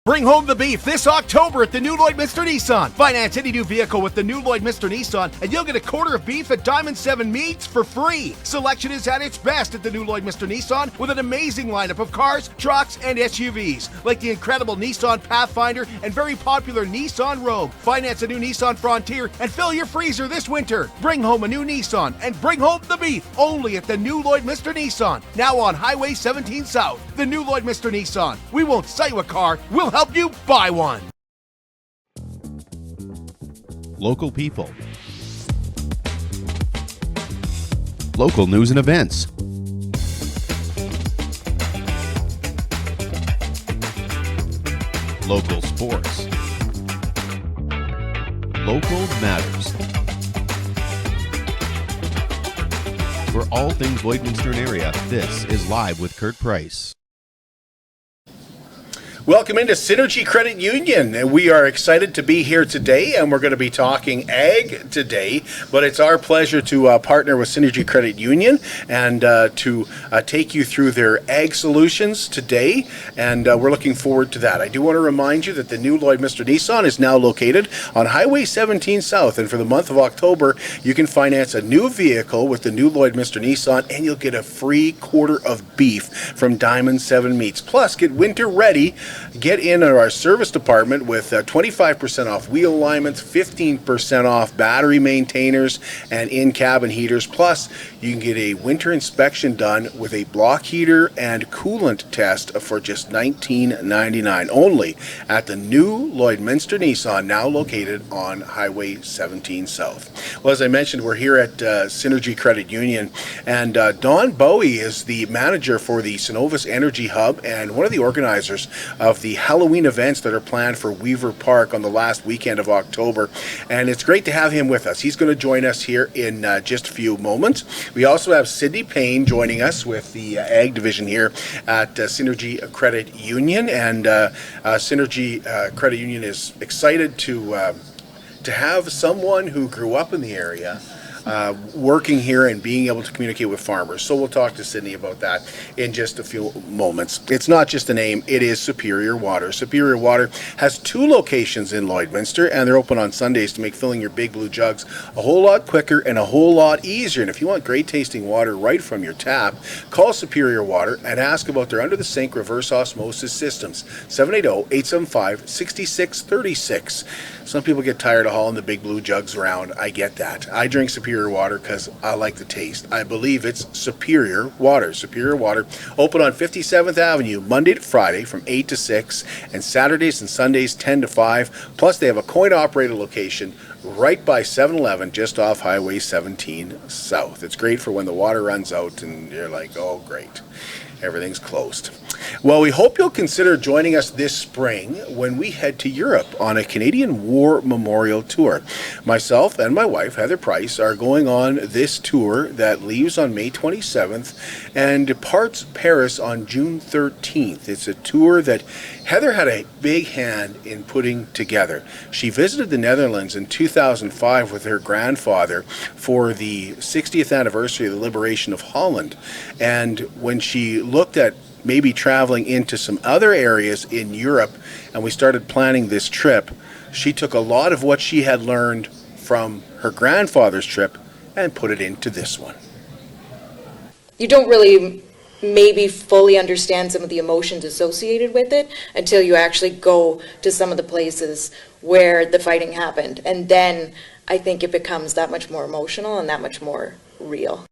Bring home the beef this October at the new Lloydminster Nissan. Finance any new vehicle with the new Lloydminster Nissan and you'll get a quarter of beef at Diamond 7 Meats for free. Selection is at its best at the new Lloydminster Nissan with an amazing lineup of cars, trucks, and SUVs like the incredible Nissan Pathfinder and very popular Nissan Rogue. Finance a new Nissan Frontier and fill your freezer this winter. Bring home a new Nissan and bring home the beef only at the new Lloydminster Nissan. Now on Highway 17 South. The new Lloydminster Nissan. We won't sell you a car, we'll help you buy one. Local people. Local news and events. Local sports. Local matters. For all things Lloydminster and area, this is Live with Kurt Price. Welcome into Synergy Credit Union, and we are excited to be here today, and we're going to be talking ag today, but it's our pleasure to partner with Synergy Credit Union and to take you through their ag solutions today, and we're looking forward to that. I do want to remind you that the new Lloydminster Nissan is now located on Highway 17 South, and for the month of October, you can finance a new vehicle with the new Lloydminster Nissan, and you'll get a free quarter of beef from Diamond 7 Meats. Plus, get winter ready. Get in our service department with 25% off wheel alignments, 15% off battery maintainers and in-cabin heaters. Plus, you can get a winter inspection done with a block heater and coolant test for just $19.99 only at the new Lloydminster Nissan, now located on Highway 17 South. Well, as I mentioned, we're here at Synergy Credit Union, and Don Bowey is the manager for the Synovus Energy Hub and one of the organizers of the Halloween events that are planned for Weaver Park on the last weekend of October, and it's great to have him with us. He's going to join us here in just a few moments. We also have Payne joining us with the Ag Division here at Synergy Credit Union, and Synergy Credit Union is excited to have someone who grew up in the area working here and being able to communicate with farmers. So we'll talk to Sydney about that in just a few moments. It's not just a name, it is Superior Water. Superior Water has 2 locations in Lloydminster, and they're open on Sundays to make filling your big blue jugs a whole lot quicker and a whole lot easier. And if you want great tasting water right from your tap, call Superior Water and ask about their under the sink reverse osmosis systems. 780-875-6636. Some people get tired of hauling the big blue jugs around. I get that. I drink Superior Water because I like the taste. I believe it's Superior Water. Superior Water, open on 57th Avenue, Monday to Friday from 8 to 6, and Saturdays and Sundays 10 to 5. Plus, they have a coin-operated location right by 7-Eleven, just off Highway 17 South. It's great for when the water runs out and you're like, oh, great. Everything's closed. Well, we hope you'll consider joining us this spring when we head to Europe on a Canadian War Memorial Tour. Myself and my wife, Heather Price, are going on this tour that leaves on May 27th and departs Paris on June 13th. It's a tour that Heather had a big hand in putting together. She visited the Netherlands in 2005 with her grandfather for the 60th anniversary of the liberation of Holland. And when she looked at maybe traveling into some other areas in Europe, and we started planning this trip, she took a lot of what she had learned from her grandfather's trip and put it into this one. You don't really maybe fully understand some of the emotions associated with it until you actually go to some of the places where the fighting happened. And then I think it becomes that much more emotional and that much more real.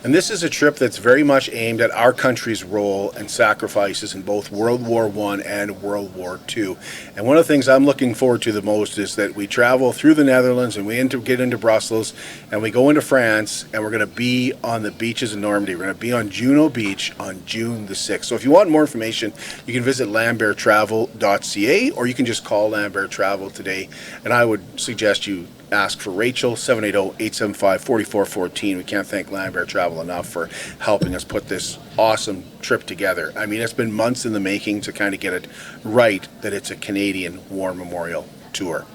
And this is a trip that's very much aimed at our country's role and sacrifices in both World War I and World War II. And one of the things I'm looking forward to the most is that we travel through the Netherlands and we get into Brussels and we go into France, and we're going to be on the beaches in Normandy. We're going to be on Juno Beach on June the 6th. So if you want more information, you can visit lamberttravel.ca, or you can just call Lambert Travel today. And I would suggest you ask for Rachel, 780-875-4414. We can't thank Lambert Travel enough for helping us put this awesome trip together. I mean, it's been months in the making to kind of get it right that it's a Canadian War Memorial Tour.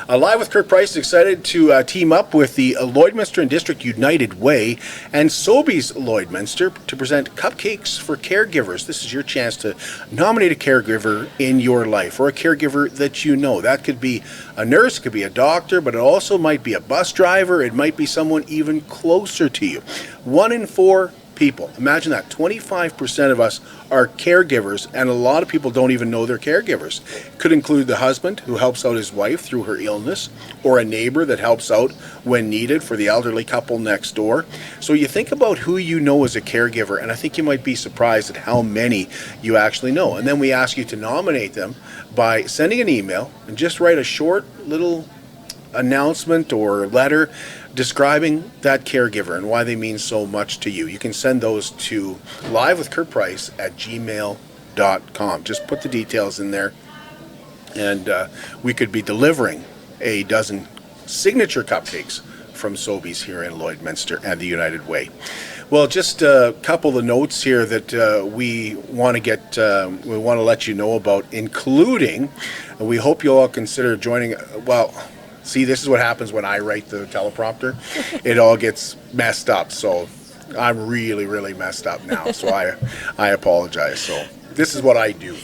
Live with Kurt Price is excited to team up with the Lloydminster and District United Way and Sobeys Lloydminster to present Cupcakes for Caregivers. This is your chance to nominate a caregiver in your life, or a caregiver that you know. That could be a nurse, it could be a doctor, but it also might be a bus driver. It might be someone even closer to you. 1 in 4 people. Imagine that. 25% of us are caregivers, and a lot of people don't even know they're caregivers. Could include the husband who helps out his wife through her illness, or a neighbor that helps out when needed for the elderly couple next door. So you think about who you know as a caregiver, and I think you might be surprised at how many you actually know. And then we ask you to nominate them by sending an email and just write a short little announcement or letter describing that caregiver and why they mean so much to you. You can send those to livewithkurtprice@gmail.com. Just put the details in there, and we could be delivering a dozen signature cupcakes from Sobeys here in Lloydminster and the United Way. Well, just a couple of notes here that we want to let you know about, including, we hope you'll all consider joining. See, this is what happens when I write the teleprompter. It all gets messed up, so I'm really, really messed up now, so I apologize. So this is what I do.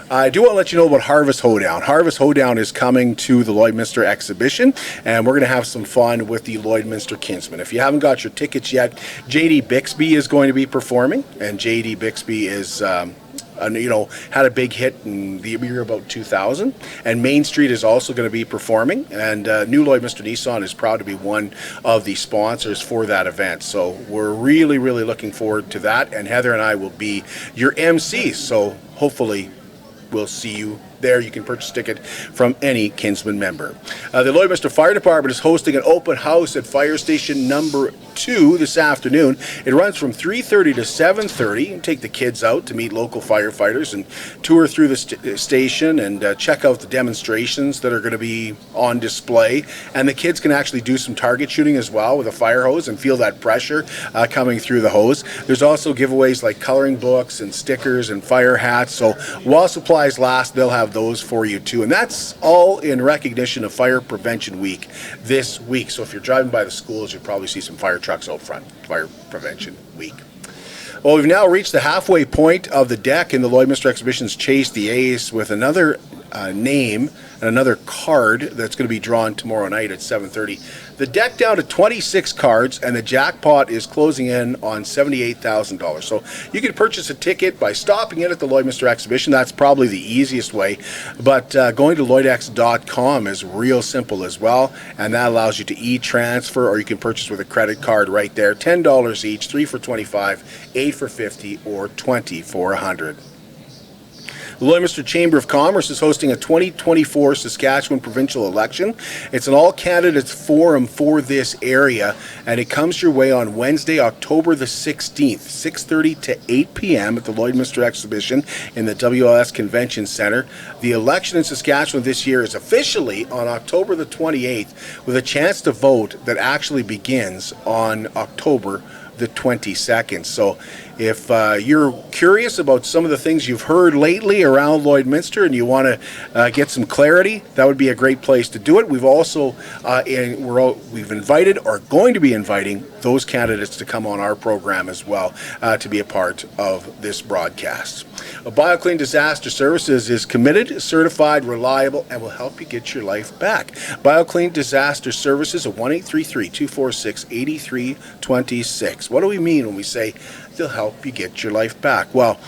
I do want to let you know about Harvest Hoedown. Harvest Hoedown is coming to the Lloydminster exhibition, and we're going to have some fun with the Lloydminster Kinsmen. If you haven't got your tickets yet, J.D. Bixby is going to be performing, and J.D. Bixby is had a big hit in the year about 2000, and Main Street is also going to be performing, and New Lloydminster Nissan is proud to be one of the sponsors for that event. So we're really, really looking forward to that, and Heather and I will be your MCs, so hopefully we'll see you there. You can purchase a ticket from any Kinsman member. The Lloydminster Fire Department is hosting an open house at Fire Station number 2 this afternoon. It runs from 3:30 to 7:30. You can take the kids out to meet local firefighters and tour through the station and check out the demonstrations that are going to be on display. And the kids can actually do some target shooting as well with a fire hose and feel that pressure coming through the hose. There's also giveaways like coloring books and stickers and fire hats. So while supplies last, they'll have those for you too. And that's all in recognition of Fire Prevention Week this week. So if you're driving by the schools, you'll probably see some fire trucks out front. Fire Prevention Week. Well, we've now reached the halfway point of the deck in the Lloydminster Exhibition's Chase the Ace, with another name and another card that's going to be drawn tomorrow night at 7:30. The deck down to 26 cards, and the jackpot is closing in on $78,000. So you can purchase a ticket by stopping in at the Lloydminster Exhibition. That's probably the easiest way, but going to lloydex.com is real simple as well, and that allows you to e-transfer, or you can purchase with a credit card right there. $10 each, 3 for $25, 8 for $50, or 20 for $100. The Lloydminster Chamber of Commerce is hosting a 2024 Saskatchewan provincial election. It's an all-candidates forum for this area, and it comes your way on Wednesday, October the 16th, 6:30 to 8 p.m. at the Lloydminster Exhibition in the WLS Convention Centre. The election in Saskatchewan this year is officially on October the 28th, with a chance to vote that actually begins on October the 22nd. So if you're curious about some of the things you've heard lately around Lloydminster and you want to get some clarity, that would be a great place to do it. We've also we've invited, or going to be inviting, those candidates to come on our program as well to be a part of this broadcast. BioClean Disaster Services is committed, certified, reliable, and will help you get your life back. BioClean Disaster Services at 1-833-246-8326. What do we mean when we say they'll help you get your life back? Well,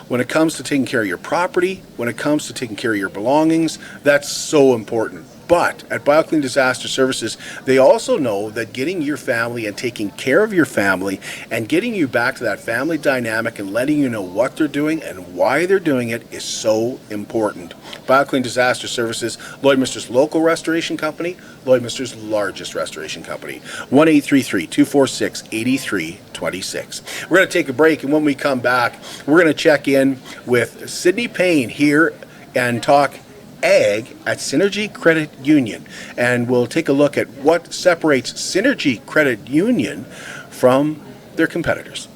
when it comes to taking care of your property, when it comes to taking care of your belongings, that's so important. But at BioClean Disaster Services, they also know that getting your family and taking care of your family and getting you back to that family dynamic and letting you know what they're doing and why they're doing it is so important. BioClean Disaster Services, Lloydminster's local restoration company, Lloydminster's largest restoration company. 1-833-246-8326. We're going to take a break, and when we come back, we're going to check in with Sydney Payne here and talk ag at Synergy Credit Union, and we'll take a look at what separates Synergy Credit Union from their competitors.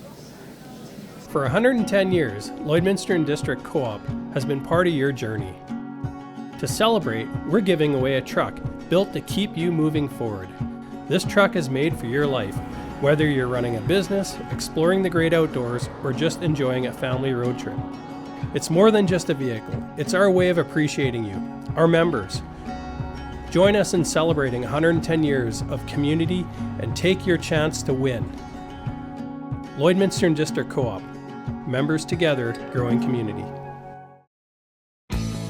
For 110 years, Lloydminster and District Co-op has been part of your journey. To celebrate, we're giving away a truck built to keep you moving forward. This truck is made for your life, whether you're running a business, exploring the great outdoors, or just enjoying a family road trip. It's more than just a vehicle. It's our way of appreciating you, our members. Join us in celebrating 110 years of community and take your chance to win. Lloydminster and District Co-op. Members together, growing community.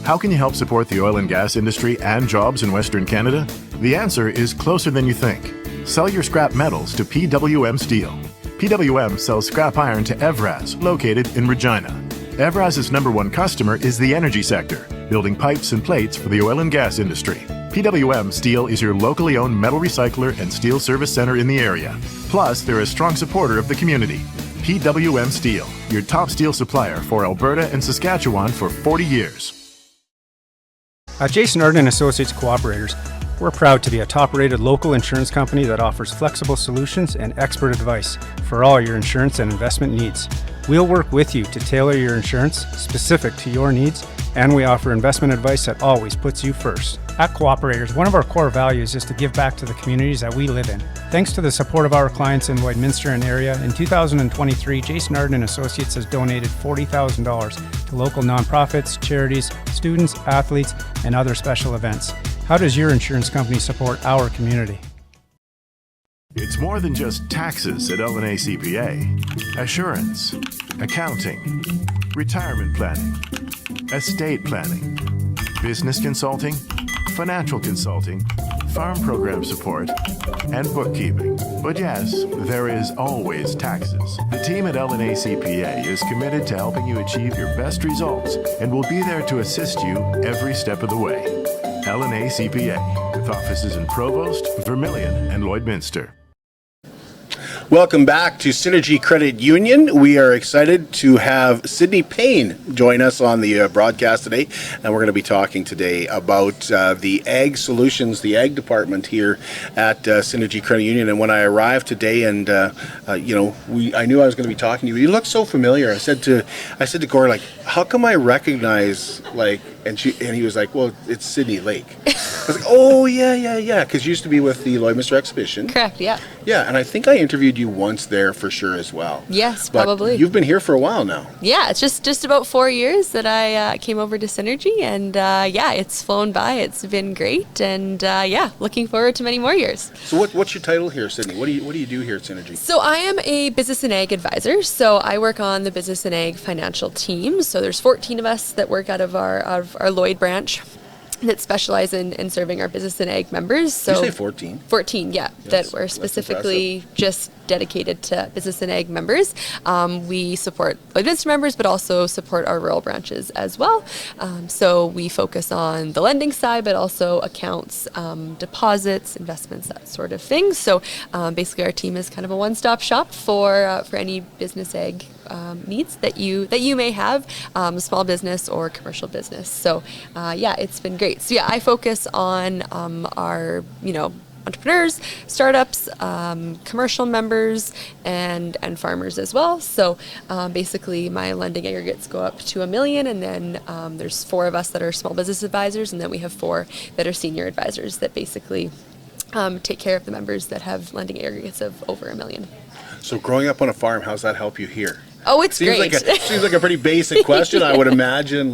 How can you help support the oil and gas industry and jobs in Western Canada? The answer is closer than you think. Sell your scrap metals to PWM Steel. PWM sells scrap iron to Evraz, located in Regina. Evraz's #1 customer is the energy sector, building pipes and plates for the oil and gas industry. PWM Steel is your locally owned metal recycler and steel service center in the area. Plus, they're a strong supporter of the community. PWM Steel, your top steel supplier for Alberta and Saskatchewan for 40 years. At Jason Arden Associates Cooperators, we're proud to be a top-rated local insurance company that offers flexible solutions and expert advice for all your insurance and investment needs. We'll work with you to tailor your insurance specific to your needs, and we offer investment advice that always puts you first. At Cooperators, one of our core values is to give back to the communities that we live in. Thanks to the support of our clients in Lloydminster and area, in 2023, Jason Arden Associates has donated $40,000 to local nonprofits, charities, students, athletes, and other special events. How does your insurance company support our community? It's more than just taxes at L&A CPA. Assurance, accounting, retirement planning, estate planning, business consulting, financial consulting, farm program support, and bookkeeping. But yes, there is always taxes. The team at L&A CPA is committed to helping you achieve your best results and will be there to assist you every step of the way. L&A CPA, with offices in Provost, Vermilion, and Lloydminster. Welcome back to Synergy Credit Union. We are excited to have Sydney Payne join us on the broadcast today, and we're going to be talking today about the Ag Solutions, the Ag department here at Synergy Credit Union. And when I arrived today, and I knew I was going to be talking to you. You look so familiar. I said to Corey, like, how come I recognize and he was like, well, it's Sydney Lake. I was like, oh yeah, because you used to be with the Lloydminster Exhibition. Correct, yeah. Yeah, and I think I interviewed you once there for sure as well. Yes, but probably. You've been here for a while now. Yeah, it's just about 4 years that I came over to Synergy, and it's flown by. It's been great, and looking forward to many more years. So what's your title here, Sydney? What do you do here at Synergy? So I am a business and ag advisor. So I work on the business and ag financial team. So there's 14 of us that work out of our Lloyd branch that specialize in serving our business and ag members. So did you say 14? 14, yeah, that we're specifically just dedicated to business and ag members. We support Lloydminster members, but also support our rural branches as well. So we focus on the lending side, but also accounts, deposits, investments, that sort of thing. So basically, our team is kind of a one-stop shop for any business ag needs that you may have, small business or commercial business. So it's been great. So I focus on our entrepreneurs, startups, commercial members, and farmers as well. So basically, my lending aggregates go up to $1 million, and then there's 4 of us that are small business advisors, and then we have 4 that are senior advisors that basically take care of the members that have lending aggregates of over $1 million. So growing up on a farm, how's that help you here? Oh, it's great. Seems like a pretty basic question. I would imagine,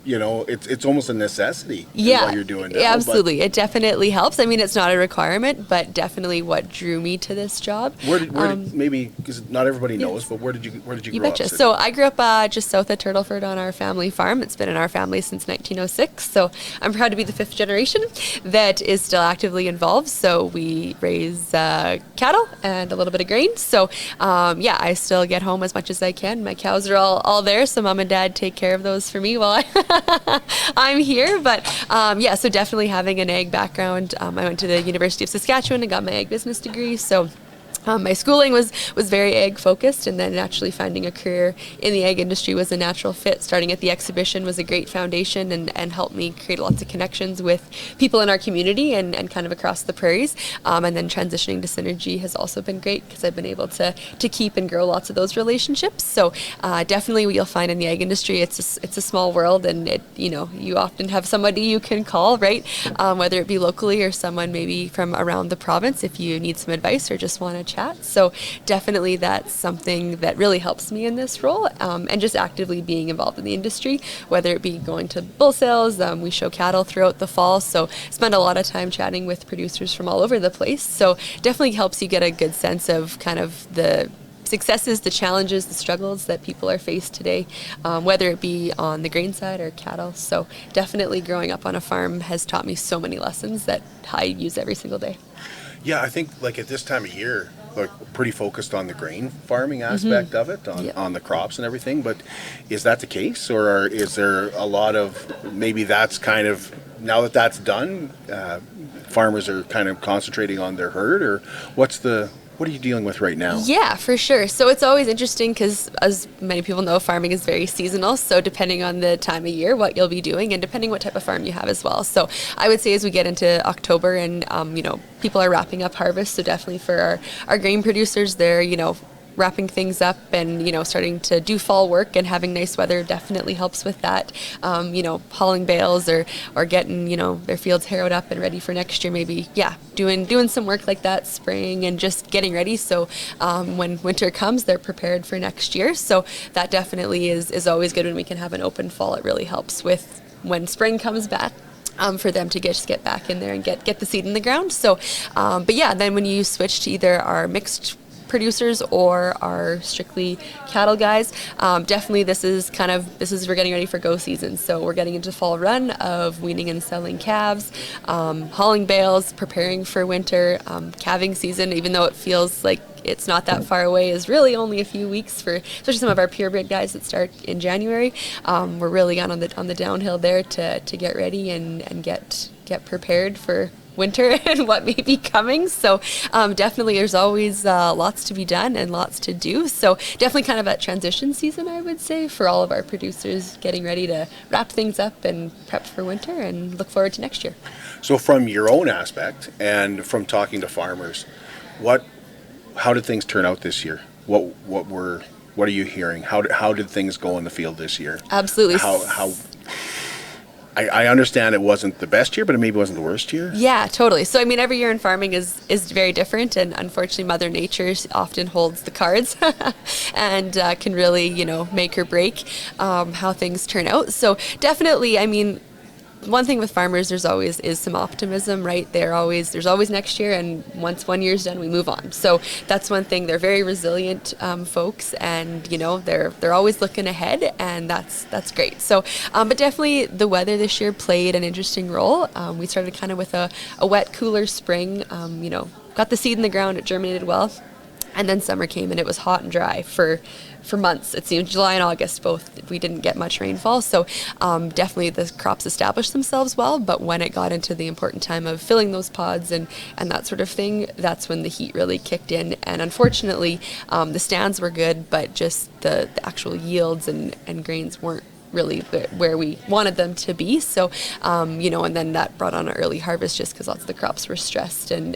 it's almost a necessity in what you're doing now. Yeah, absolutely. It definitely helps. I mean, it's not a requirement, but definitely what drew me to this job. Where did maybe, because not everybody knows, but where did you grow up? Betcha. So I grew up just south of Turtleford on our family farm. It's been in our family since 1906. So I'm proud to be the 5th generation that is still actively involved. So we raise cattle and a little bit of grain. So I still get home as much as I can. My cows are all there, so mom and dad take care of those for me while I'm here. But so definitely having an ag background. I went to the University of Saskatchewan and got my ag business degree. So My schooling was very egg focused, and then naturally finding a career in the egg industry was a natural fit. Starting at the exhibition was a great foundation and helped me create lots of connections with people in our community and kind of across the prairies. And then transitioning to Synergy has also been great because I've been able to keep and grow lots of those relationships. So definitely what you'll find in the egg industry, it's a small world, and you often have somebody you can call, right? Whether it be locally or someone maybe from around the province if you need some advice or just want to chat. So definitely that's something that really helps me in this role, and just actively being involved in the industry, whether it be going to bull sales. We show cattle throughout the fall, so spend a lot of time chatting with producers from all over the place. So definitely helps you get a good sense of kind of the successes, the challenges, the struggles that people are faced today, whether it be on the grain side or cattle. So definitely growing up on a farm has taught me so many lessons that I use every single day. Yeah, I think like at this time of year, like pretty focused on the grain farming aspect of it, on the crops and everything. But is that the case, or is there a lot of maybe that's kind of now that that's done, farmers are kind of concentrating on their herd, or what are you dealing with right now? Yeah, for sure. So it's always interesting because, as many people know, farming is very seasonal. So depending on the time of year, what you'll be doing, and depending what type of farm you have as well. So I would say as we get into October and, people are wrapping up harvest. So definitely for our grain producers, they're, wrapping things up and, starting to do fall work, and having nice weather definitely helps with that. Hauling bales or getting, their fields harrowed up and ready for next year, maybe, doing some work like that, spraying and just getting ready. So when winter comes, they're prepared for next year. So that definitely is always good when we can have an open fall. It really helps with when spring comes back. For them to just get back in there and get the seed in the ground. So, then when you switch to either our mixed producers or our strictly cattle guys, definitely this is we're getting ready for go season. So we're getting into fall run of weaning and selling calves, hauling bales, preparing for winter, calving season, even though it feels like it's not that far away, is really only a few weeks for especially some of our purebred guys that start in January. We're really on the downhill there to get ready and get prepared for winter and what may be coming. So definitely there's always lots to be done and lots to do. So definitely kind of that transition season, I would say, for all of our producers, getting ready to wrap things up and prep for winter and look forward to next year. So from your own aspect and from talking to farmers, how did things turn out this year? What are you hearing? How did things go in the field this year? Absolutely. I understand it wasn't the best year, but it maybe wasn't the worst year. Yeah, totally. So, every year in farming is very different, and unfortunately, Mother Nature often holds the cards and can really, make or break how things turn out. So, definitely, one thing with farmers, there's always is some optimism, right? There's always next year, and once one year's done, we move on. So that's one thing. They're very resilient folks, and they're always looking ahead, and that's great. So, but definitely the weather this year played an interesting role. We started kind of with a wet, cooler spring. Got the seed in the ground, it germinated well, and then summer came, and it was hot and dry for months. It seemed July and August both, we didn't get much rainfall. So definitely the crops established themselves well, but when it got into the important time of filling those pods and that sort of thing, that's when the heat really kicked in. And unfortunately, the stands were good, but just the actual yields and grains weren't really where we wanted them to be. So, and then that brought on an early harvest just because lots of the crops were stressed and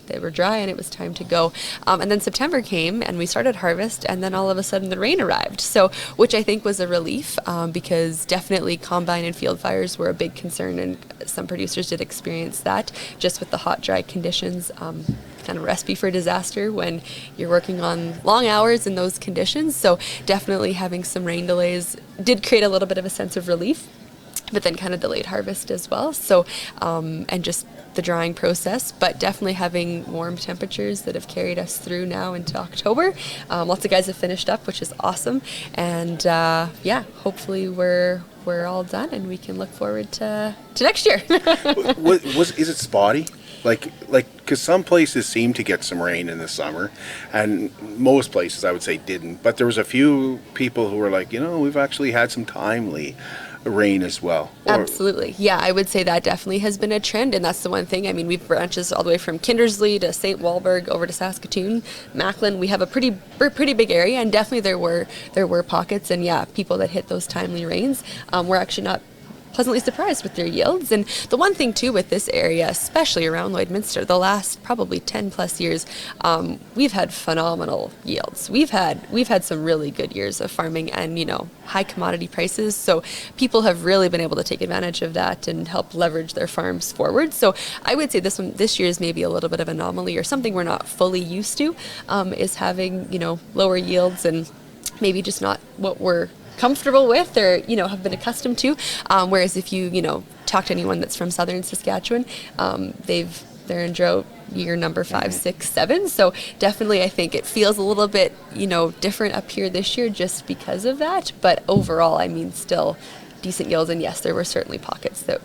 they were dry and it was time to go. And then September came and we started harvest, and then all of a sudden the rain arrived. So, which I think was a relief because definitely combine and field fires were a big concern, and some producers did experience that just with the hot, dry conditions. Kind of recipe for disaster when you're working on long hours in those conditions. So definitely having some rain delays did create a little bit of a sense of relief, but then kind of delayed harvest as well. So, and just the drying process, but definitely having warm temperatures that have carried us through now into October. Lots of guys have finished up, which is awesome. And hopefully we're all done and we can look forward to next year. Is it spotty? Like, because some places seem to get some rain in the summer, and most places I would say didn't. But there was a few people who were like, we've actually had some timely rain as well. Absolutely. Yeah, I would say that definitely has been a trend, and that's the one thing. I mean, we've branches all the way from Kindersley to St. Walburg over to Saskatoon, Macklin. We have a pretty big area, and definitely there were pockets, and yeah, people that hit those timely rains. We're actually not pleasantly surprised with their yields. And the one thing too with this area, especially around Lloydminster, the last probably 10 plus years, we've had phenomenal yields. We've had some really good years of farming and, you know, high commodity prices. So people have really been able to take advantage of that and help leverage their farms forward. So I would say this year is maybe a little bit of an anomaly or something we're not fully used to, is having, you know, lower yields and maybe just not what we're comfortable with or, you know, have been accustomed to. Whereas if you know, talk to anyone that's from southern Saskatchewan, they're in drought year number 5, 6, 7. So definitely I think it feels a little bit, you know, different up here this year just because of that. But overall, I mean, still decent yields. And yes, there were certainly pockets that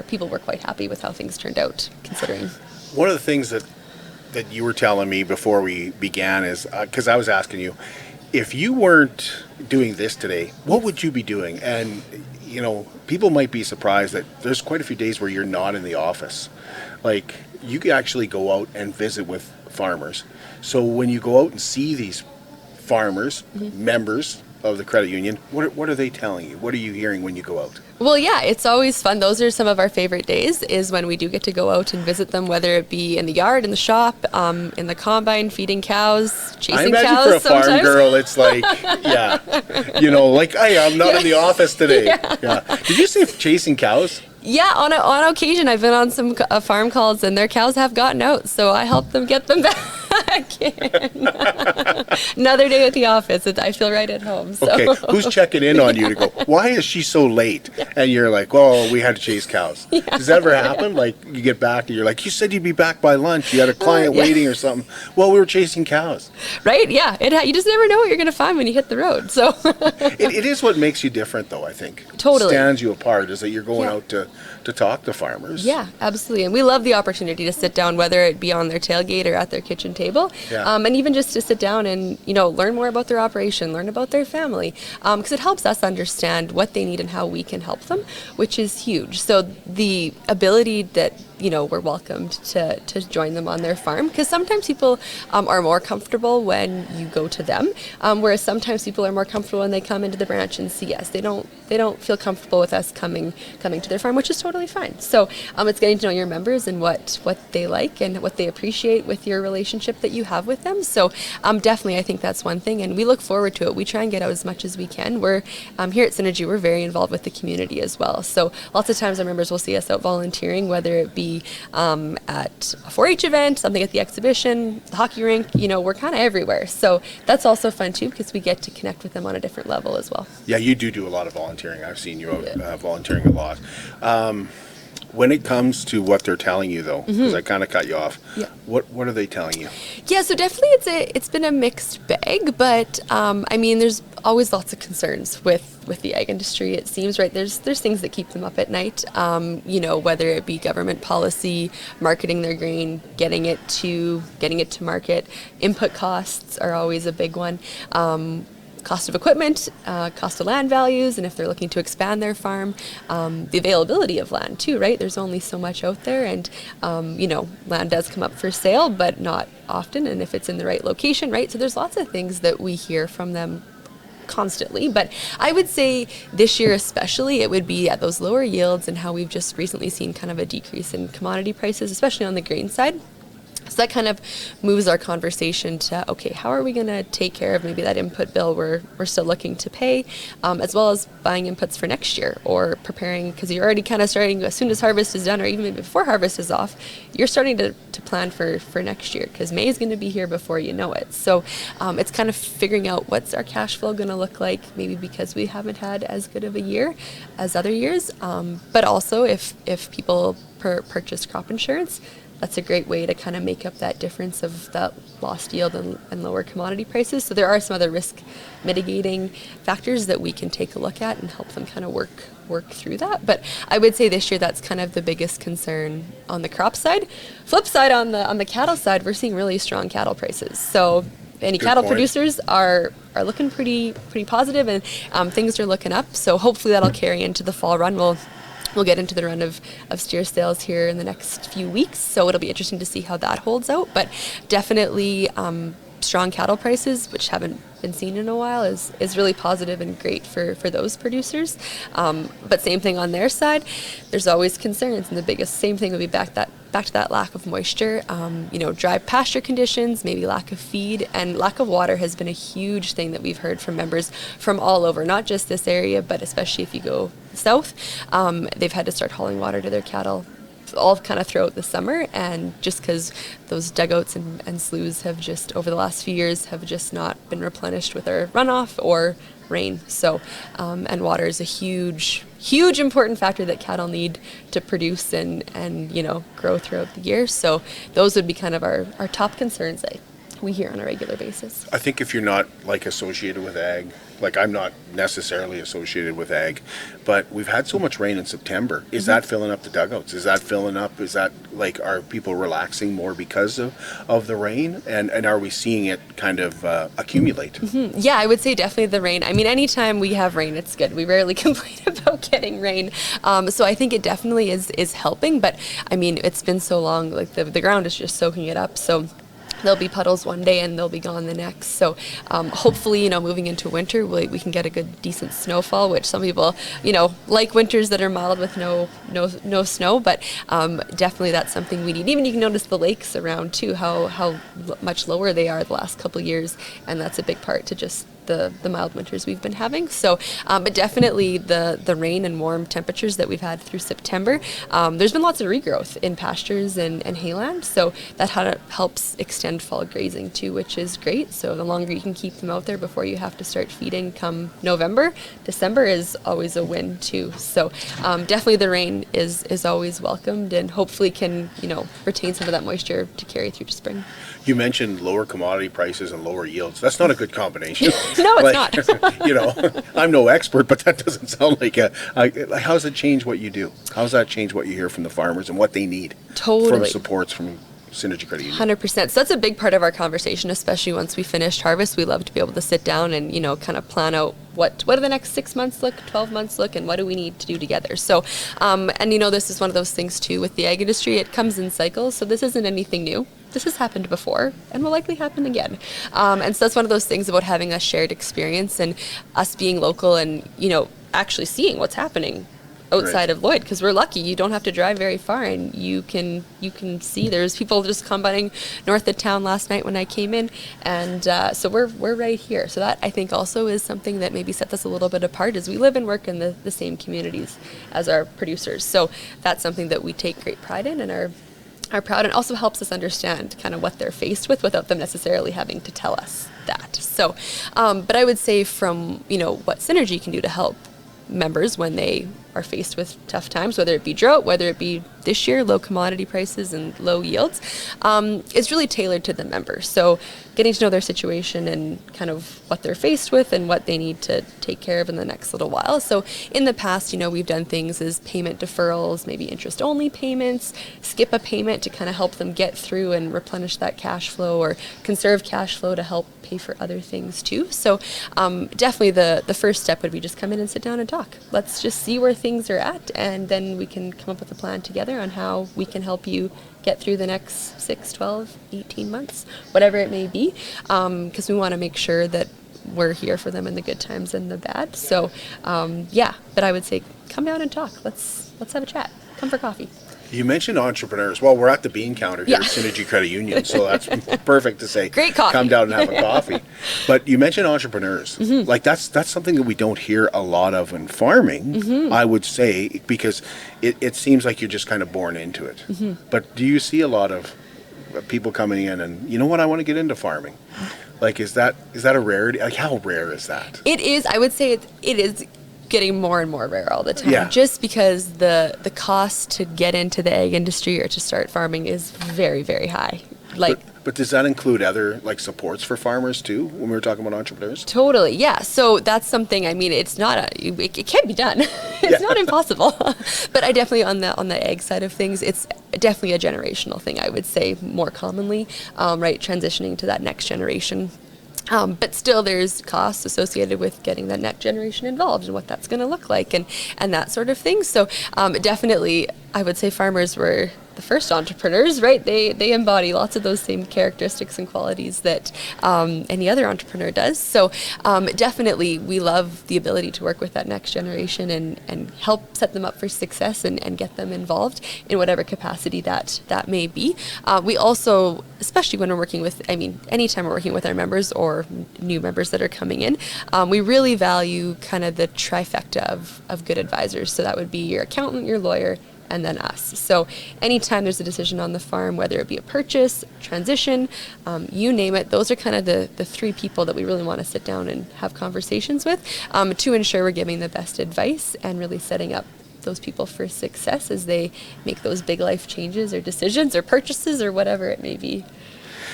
people were quite happy with how things turned out, considering. One of the things that you were telling me before we began is, because I was asking you, if you weren't doing this today, what would you be doing? And, you know, people might be surprised that there's quite a few days where you're not in the office. Like, you can actually go out and visit with farmers. So when you go out and see these farmers, members of the credit union, what are they telling you? What are you hearing when you go out? Well, yeah, it's always fun. Those are some of our favorite days, is when we do get to go out and visit them, whether it be in the yard, in the shop, in the combine, feeding cows, chasing cows. I imagine for a farm girl, it's like, yeah, you know, like, hey, I'm not in the office today. Yeah. Did you say chasing cows? Yeah, on occasion, I've been on some farm calls, and their cows have gotten out, so I help them get them back in. Another day at the office, I feel right at home. So. Okay, who's checking in on you to go, why is she so late? Yeah. And you're like, oh, we had to chase cows. Yeah. Does that ever happen? Like, you get back and you're like, you said you'd be back by lunch. You had a client waiting or something. Well, we were chasing cows. Right, yeah. You just never know what you're going to find when you hit the road. So it is what makes you different, though, I think. Totally. Stands you apart is that you're going out to talk to farmers. Yeah, absolutely. And we love the opportunity to sit down, whether it be on their tailgate or at their kitchen table, and even just to sit down and, you know, learn more about their operation, learn about their family, because it helps us understand what they need and how we can help them, which is huge. So the ability that, you know, we're welcomed to join them on their farm, because sometimes people are more comfortable when you go to them, whereas sometimes people are more comfortable when they come into the branch and see us. They don't feel comfortable with us coming to their farm, which is totally fine. So it's getting to know your members and what they like and what they appreciate with your relationship that you have with them. So definitely I think that's one thing, and we look forward to it. We try and get out as much as we can. We're here at Synergy, we're very involved with the community as well. So lots of times our members will see us out volunteering, whether it be at a 4-H event, something at the exhibition, the hockey rink, you know, we're kind of everywhere. So that's also fun too, because we get to connect with them on a different level as well. Yeah, you do a lot of volunteering. I've seen you out volunteering a lot. When it comes to what they're telling you, though, because I kind of cut you off, what are they telling you? Yeah, so definitely it's been a mixed bag, but I mean, there's always lots of concerns with the egg industry. It seems, right, there's things that keep them up at night, you know, whether it be government policy, marketing their grain, getting it to market. Input costs are always a big one. Cost of equipment, cost of land values, and if they're looking to expand their farm, the availability of land too, right? There's only so much out there, and you know, land does come up for sale, but not often, and if it's in the right location, right? So there's lots of things that we hear from them constantly, but I would say this year especially, it would be at those lower yields and how we've just recently seen kind of a decrease in commodity prices, especially on the grain side. So that kind of moves our conversation to, okay, how are we going to take care of maybe that input bill we're still looking to pay, as well as buying inputs for next year, or preparing, because you're already kind of starting as soon as harvest is done, or even maybe before harvest is off, you're starting to plan for next year, because May is going to be here before you know it. So it's kind of figuring out what's our cash flow going to look like, maybe because we haven't had as good of a year as other years, but also if people purchase crop insurance, that's a great way to kind of make up that difference of that lost yield and lower commodity prices. So there are some other risk mitigating factors that we can take a look at and help them kind of work through that. But I would say this year that's kind of the biggest concern on the crop side. Flip side, on the cattle side, we're seeing really strong cattle prices. So any Good cattle point. producers are looking pretty positive, and things are looking up. So hopefully that'll carry into the fall run. We'll get into the run of steer sales here in the next few weeks, so it'll be interesting to see how that holds out. But definitely strong cattle prices, which haven't been seen in a while, is really positive and great for those producers. But same thing on their side, there's always concerns, and the same thing would be back to that lack of moisture. Dry pasture conditions, maybe lack of feed, and lack of water has been a huge thing that we've heard from members from all over, not just this area, but especially if you go south. They've had to start hauling water to their cattle all kind of throughout the summer, and just because those dugouts and sloughs have just over the last few years have just not been replenished with our runoff or rain. So and water is a huge important factor that cattle need to produce and grow throughout the year. So those would be kind of our top concerns that we hear on a regular basis. I think if you're not associated with ag, I'm not necessarily associated with ag, but we've had so much rain in September. Is that filling up the dugouts? Is that filling up? Is that are people relaxing more because of the rain? And are we seeing it kind of accumulate? Mm-hmm. Yeah, I would say definitely the rain. I mean, anytime we have rain, it's good. We rarely complain about getting rain. So I think it definitely is helping, but I mean, it's been so long, the ground is just soaking it up. So there'll be puddles one day and they'll be gone the next. So hopefully, moving into winter, we can get a good, decent snowfall, which some people, like winters that are mild with no snow. But definitely that's something we need. Even you can notice the lakes around too, how much lower they are the last couple of years, and that's a big part to just the mild winters we've been having. So, but definitely the rain and warm temperatures that we've had through September, there's been lots of regrowth in pastures and hayland. So that helps extend fall grazing too, which is great. So the longer you can keep them out there before you have to start feeding come November, December is always a win too. So definitely the rain is always welcomed, and hopefully can, retain some of that moisture to carry through to spring. You mentioned lower commodity prices and lower yields. That's not a good combination. No, it's not. I'm no expert, but that doesn't sound like how does it change what you do? How does that change what you hear from the farmers and what they need from supports from Synergy Credit Union? 100%. So that's a big part of our conversation, especially once we finish harvest. We love to be able to sit down and, kind of plan out what do the next 6 months look, 12 months look, and what do we need to do together. So, and this is one of those things too with the ag industry. It comes in cycles, so this isn't anything new. This has happened before and will likely happen again. And so that's one of those things about having a shared experience and us being local and, actually seeing what's happening outside of Lloyd, because we're lucky. You don't have to drive very far, and you can see there's people just combining north of town last night when I came in, and so we're right here. So that I think also is something that maybe sets us a little bit apart, is we live and work in the same communities as our producers. So that's something that we take great pride in and are proud, and also helps us understand kind of what they're faced with without them necessarily having to tell us that. So, but I would say from, what Synergy can do to help members when they are faced with tough times, whether it be drought, whether it be this year, low commodity prices and low yields, is really tailored to the member. So getting to know their situation and kind of what they're faced with and what they need to take care of in the next little while. So in the past, we've done things as payment deferrals, maybe interest-only payments, skip a payment to kind of help them get through and replenish that cash flow, or conserve cash flow to help pay for other things too. So definitely the first step would be just come in and sit down and talk. Let's just see where things are at, and then we can come up with a plan together on how we can help you get through the next 6, 12, 18 months, whatever it may be, because we want to make sure that we're here for them in the good times and the bad. So but I would say come down and talk. Let's have a chat. Come for coffee. You mentioned entrepreneurs. Well, we're at the bean counter here at Synergy Credit Union, so that's perfect to say, great coffee. Come down and have a coffee. But you mentioned entrepreneurs. Mm-hmm. That's something that we don't hear a lot of in farming, I would say, because it seems like you're just kind of born into it. Mm-hmm. But do you see a lot of people coming in and, you know what, I want to get into farming? Is that a rarity? How rare is that? It is. I would say it is getting more and more rare all the time, just because the cost to get into the ag industry or to start farming is very, very high. But does that include other supports for farmers too, when we were talking about entrepreneurs? Totally, yeah. So that's something, it's not it can be done. It's not impossible. But I definitely, on the ag side of things, it's definitely a generational thing, I would say, more commonly, transitioning to that next generation But still, there's costs associated with getting the next generation involved and what that's going to look like and that sort of thing. So definitely, I would say farmers were the first entrepreneurs, right? They embody lots of those same characteristics and qualities that any other entrepreneur does. So definitely, we love the ability to work with that next generation and help set them up for success and get them involved in whatever capacity that may be. We also, especially when we're working with, anytime we're working with our members or new members that are coming in, we really value kind of the trifecta of good advisors. So that would be your accountant, your lawyer, and then us. So anytime there's a decision on the farm, whether it be a purchase, transition, you name it, those are kind of the three people that we really want to sit down and have conversations with to ensure we're giving the best advice and really setting up those people for success as they make those big life changes or decisions or purchases or whatever it may be.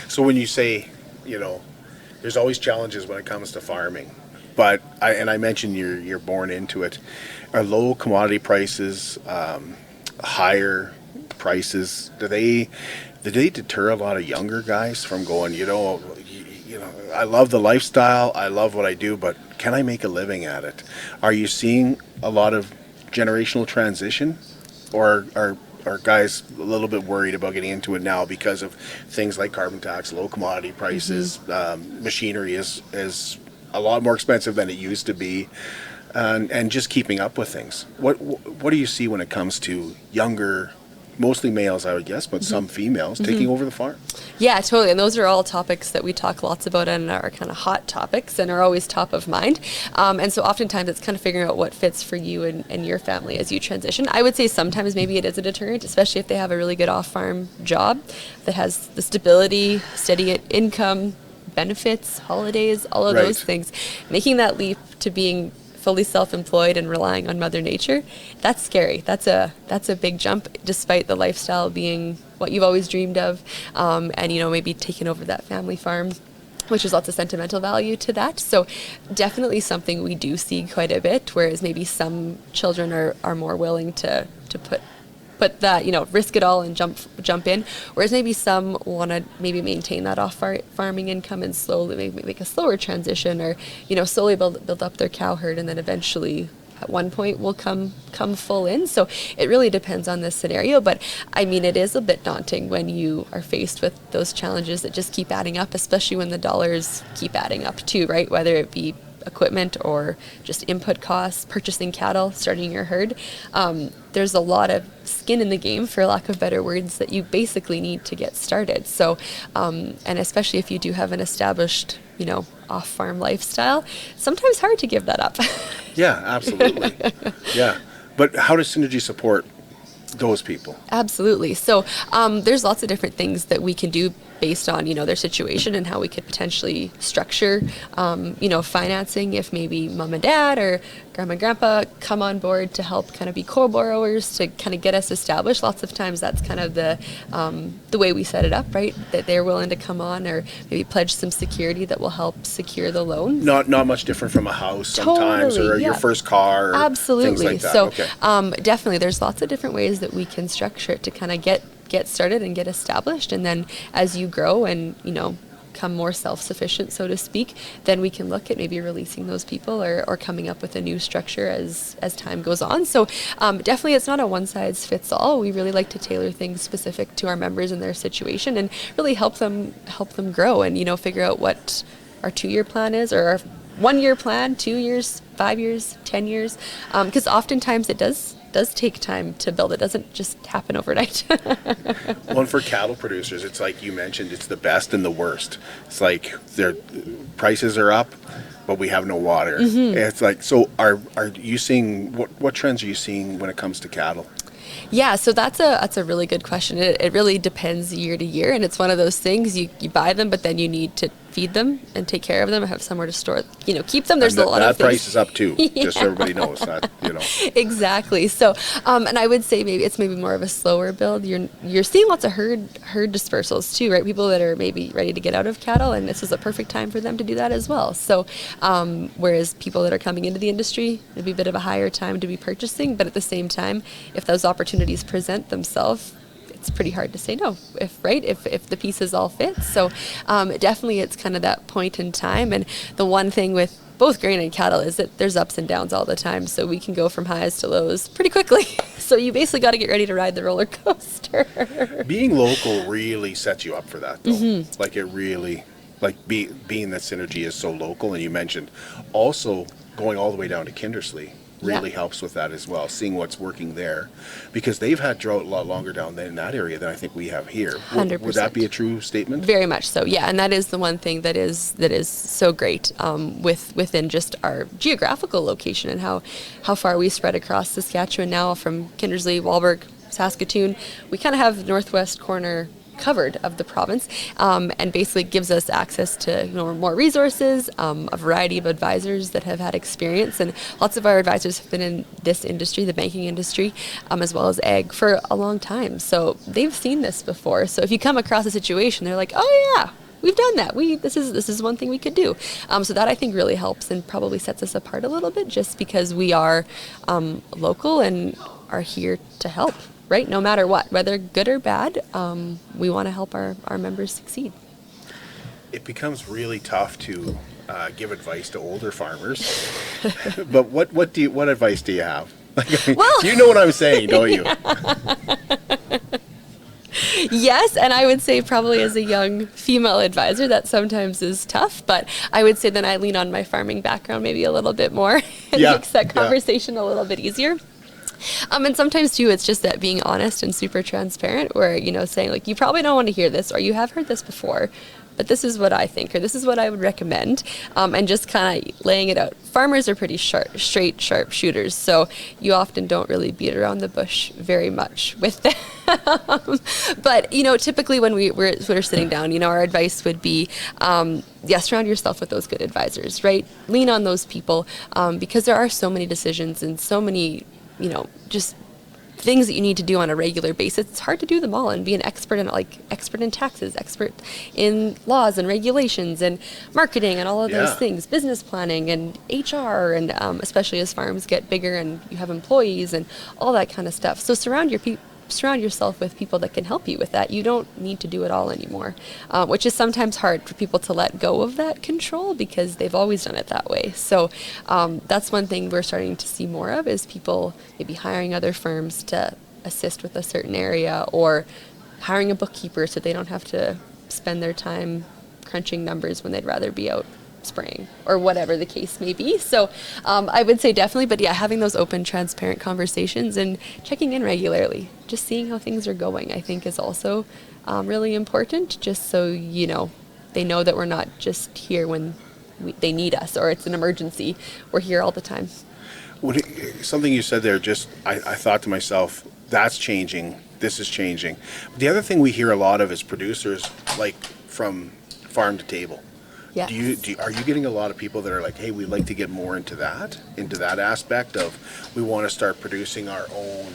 So when you say, there's always challenges when it comes to farming, but I mentioned you're born into it. Are low commodity prices, higher prices, do they deter a lot of younger guys from going, I love the lifestyle, I love what I do, but can I make a living at it? Are you seeing a lot of generational transition, or are guys a little bit worried about getting into it now because of things like carbon tax, low commodity prices, machinery is a lot more expensive than it used to be, and just keeping up with things? What do you see when it comes to younger, mostly males, I would guess, but some females taking over the farm? Yeah, totally. And those are all topics that we talk lots about and are kind of hot topics and are always top of mind. And so oftentimes it's kind of figuring out what fits for you and your family as you transition. I would say sometimes maybe it is a deterrent, especially if they have a really good off-farm job that has the stability, steady income, benefits, holidays, all of those things. Making that leap to being fully self-employed and relying on Mother Nature, that's scary. That's a big jump, despite the lifestyle being what you've always dreamed of, and maybe taking over that family farm, which is lots of sentimental value to that. So definitely something we do see quite a bit, whereas maybe some children are more willing to put that, risk it all and jump in, whereas maybe some want to maybe maintain that farming income and slowly maybe make a slower transition, or slowly build up their cow herd, and then eventually at one point will come full in. So it really depends on this scenario, but it is a bit daunting when you are faced with those challenges that just keep adding up, especially when the dollars keep adding up too, right? Whether it be equipment or just input costs, purchasing cattle, starting your herd. There's a lot of skin in the game, for lack of better words, that you basically need to get started. So, and especially if you do have an established, off-farm lifestyle, sometimes hard to give that up. Yeah, absolutely. Yeah. But how does Synergy support those people? Absolutely. So there's lots of different things that we can do based on, their situation and how we could potentially structure, financing if maybe mom and dad or grandma and grandpa come on board to help kind of be co-borrowers to kind of get us established. Lots of times that's kind of the way we set it up, right? That they're willing to come on or maybe pledge some security that will help secure the loan. Not much different from a house sometimes, or your first car, or absolutely. Things like that. So okay. Definitely there's lots of different ways that we can structure it to kind of get started and get established, and then as you grow and become more self-sufficient, so to speak, then we can look at maybe releasing those people or coming up with a new structure as time goes on. So definitely it's not a one-size-fits-all. We really like to tailor things specific to our members and their situation and really help them grow and figure out what our 2-year plan is, or our 1-year plan, 2 years, 5 years, 10 years, because oftentimes it does take time to build. It doesn't just happen overnight. Well, and for cattle producers, it's like you mentioned, it's the best and the worst. It's like their prices are up, but we have no water. It's like, so are you seeing, what trends are you seeing when it comes to cattle? Yeah, so that's a really good question. It really depends year to year, and it's one of those things, you buy them, but then you need to feed them and take care of them, have somewhere to store, keep them. There's a lot of things. That price is up too, just so everybody knows that, Exactly. So, and I would say maybe it's more of a slower build. You're seeing lots of herd dispersals too, right? People that are maybe ready to get out of cattle, and this is a perfect time for them to do that as well. So, whereas people that are coming into the industry, it'd be a bit of a higher time to be purchasing, but at the same time, if those opportunities present themselves, it's pretty hard to say no if the pieces all fit. So definitely it's kind of that point in time. And the one thing with both grain and cattle is that there's ups and downs all the time. So we can go from highs to lows pretty quickly. So you basically got to get ready to ride the roller coaster. Being local really sets you up for that, though. Like it really, being that Synergy is so local, and you mentioned also going all the way down to Kindersley really helps with that as well, seeing what's working there, because they've had drought a lot longer down in that area than I think we have here. 100%. Would that be a true statement? Very much so, yeah. And that is the one thing that is so great within just our geographical location and how far we spread across Saskatchewan now, from Kindersley, Wahlberg, Saskatoon. We kind of have the northwest corner covered of the province, and basically gives us access to more resources, a variety of advisors that have had experience, and lots of our advisors have been in this industry, the banking industry, as well as ag, for a long time. So they've seen this before. So if you come across a situation, they're like, oh yeah, we've done that. This is one thing we could do. So that I think really helps and probably sets us apart a little bit, just because we are local and are here to help. Right? No matter what, whether good or bad, we want to help our members succeed. It becomes really tough to give advice to older farmers. But what advice do you have? Well, you know what I'm saying, don't you? Yes, and I would say probably as a young female advisor that sometimes is tough, but I would say then I lean on my farming background maybe a little bit more and makes that conversation a little bit easier. And sometimes too, it's just that being honest and super transparent, where, saying like, you probably don't want to hear this, or you have heard this before, but this is what I think, or this is what I would recommend, and just kind of laying it out. Farmers are pretty sharp shooters, so you often don't really beat around the bush very much with them. But, typically when we're sitting down, our advice would be, surround yourself with those good advisors, right? Lean on those people, because there are so many decisions and so many just things that you need to do on a regular basis. It's hard to do them all and be an expert in taxes, expert in laws and regulations and marketing and all of those things, business planning and HR, and especially as farms get bigger and you have employees and all that kind of stuff. So surround yourself with people that can help you with that. You don't need to do it all anymore, which is sometimes hard for people to let go of that control because they've always done it that way. So that's one thing we're starting to see more of, is people maybe hiring other firms to assist with a certain area, or hiring a bookkeeper so they don't have to spend their time crunching numbers when they'd rather be out spraying, or whatever the case may be. So I would say definitely, but having those open, transparent conversations and checking in regularly, just seeing how things are going, I think is also really important, just so they know that we're not just here when they need us or it's an emergency. We're here all the time. Something you said there, I thought to myself, that's changing, this is changing. But the other thing we hear a lot of is producers, like from farm to table. Yes. Are you getting a lot of people that are like, hey, we'd like to get more into that aspect of, we want to start producing our own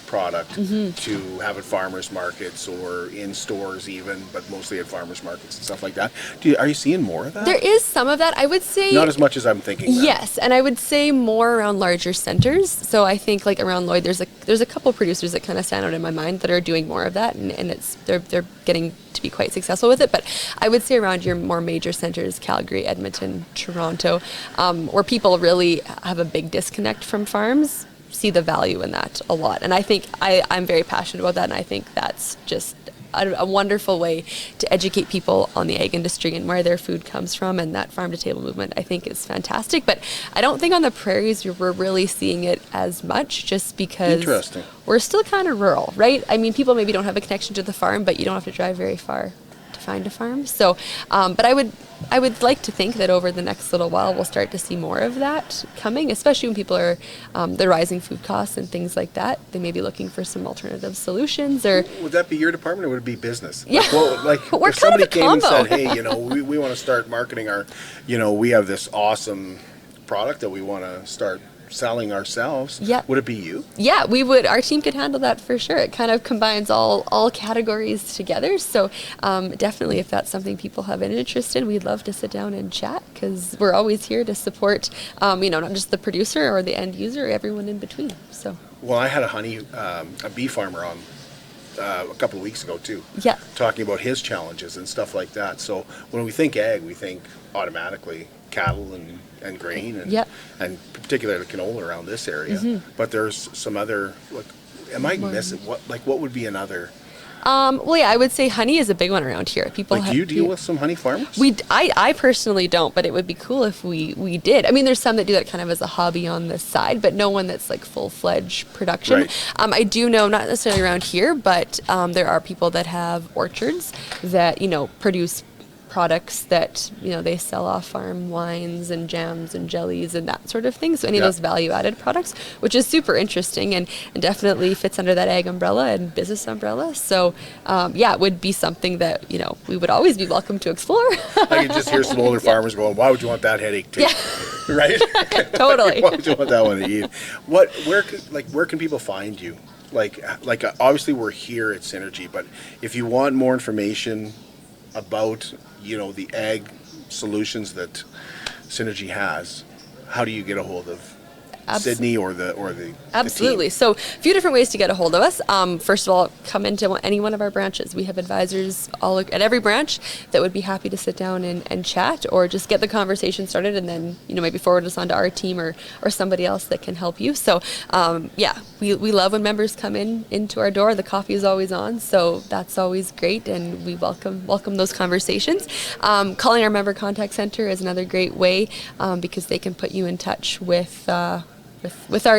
product to have at farmers markets or in stores even, but mostly at farmers markets and stuff like that. Are you seeing more of that? There is some of that. I would say not as much as I'm thinking. Yes, and I would say more around larger centers. So I think like around Lloyd, there's a couple producers that kind of stand out in my mind that are doing more of that, and they're getting to be quite successful with it. But I would say around your more major centers, Calgary, Edmonton, Toronto, where people really have a big disconnect from farms, see the value in that a lot. And I think I'm very passionate about that, and I think that's just a wonderful way to educate people on the egg industry and where their food comes from, and that farm to table movement I think is fantastic. But I don't think on the prairies we're really seeing it as much, just because we're still kind of rural, right? I mean, people maybe don't have a connection to the farm, but you don't have to drive very far to find a farm. So but I would like to think that over the next little while we'll start to see more of that coming, especially when people are the rising food costs and things like that. They may be looking for some alternative solutions. Or would that be your department, or would it be business? Yeah, we're if somebody came and said, hey, we want to start marketing our, we have this awesome product that we want to start selling ourselves. Yeah. Would it be you? Yeah, we would. Our team could handle that for sure. It kind of combines all categories together. So definitely, if that's something people have an interest in, we'd love to sit down and chat, because we're always here to support, not just the producer or the end user, everyone in between. So. Well, I had a bee farmer on a couple of weeks ago too. Yeah. Talking about his challenges and stuff like that. So when we think ag, we think automatically cattle and grain and Yeah. and particularly canola around this area. But there's some other. Like, am I missing what would be another? Well, yeah, I would say honey is a big one around here. People Like, do you deal with some honey farmers? I personally don't, but it would be cool if we did. I mean, there's some that do that kind of as a hobby on the side, but no one that's like full-fledged production. Right. I do know, not necessarily around here, but there are people that have orchards that, produce products that, they sell off farm, wines and jams and jellies and that sort of thing. So any of those value-added products, which is super interesting and definitely fits under that ag umbrella and business umbrella. So it would be something that, we would always be welcome to explore. I can just hear some older farmers going, "Why would you want that headache too?" Yeah. Right? Totally. Why would you want that one to eat? Where can people find you? Like obviously we're here at Synergy, but if you want more information about the ag solutions that Synergy has, how do you get a hold of Sydney or the Absolutely. team? So a few different ways to get a hold of us. First of all, come into any one of our branches. We have advisors at every branch that would be happy to sit down and chat, or just get the conversation started and then, maybe forward us on to our team or somebody else that can help you. So we love when members come into our door. The coffee is always on, so that's always great, and we welcome those conversations. Calling our member contact center is another great way, because they can put you in touch with our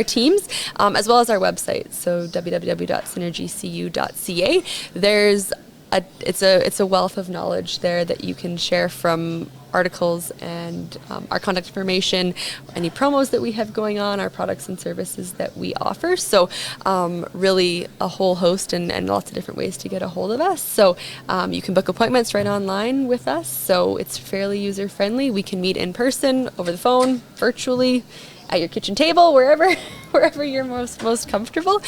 teams, as well as our website, so www.synergycu.ca. It's a wealth of knowledge there that you can share from articles and our contact information, any promos that we have going on, our products and services that we offer. So really a whole host and lots of different ways to get a hold of us. So you can book appointments right online with us. So it's fairly user friendly. We can meet in person, over the phone, virtually, at your kitchen table, wherever you're most comfortable,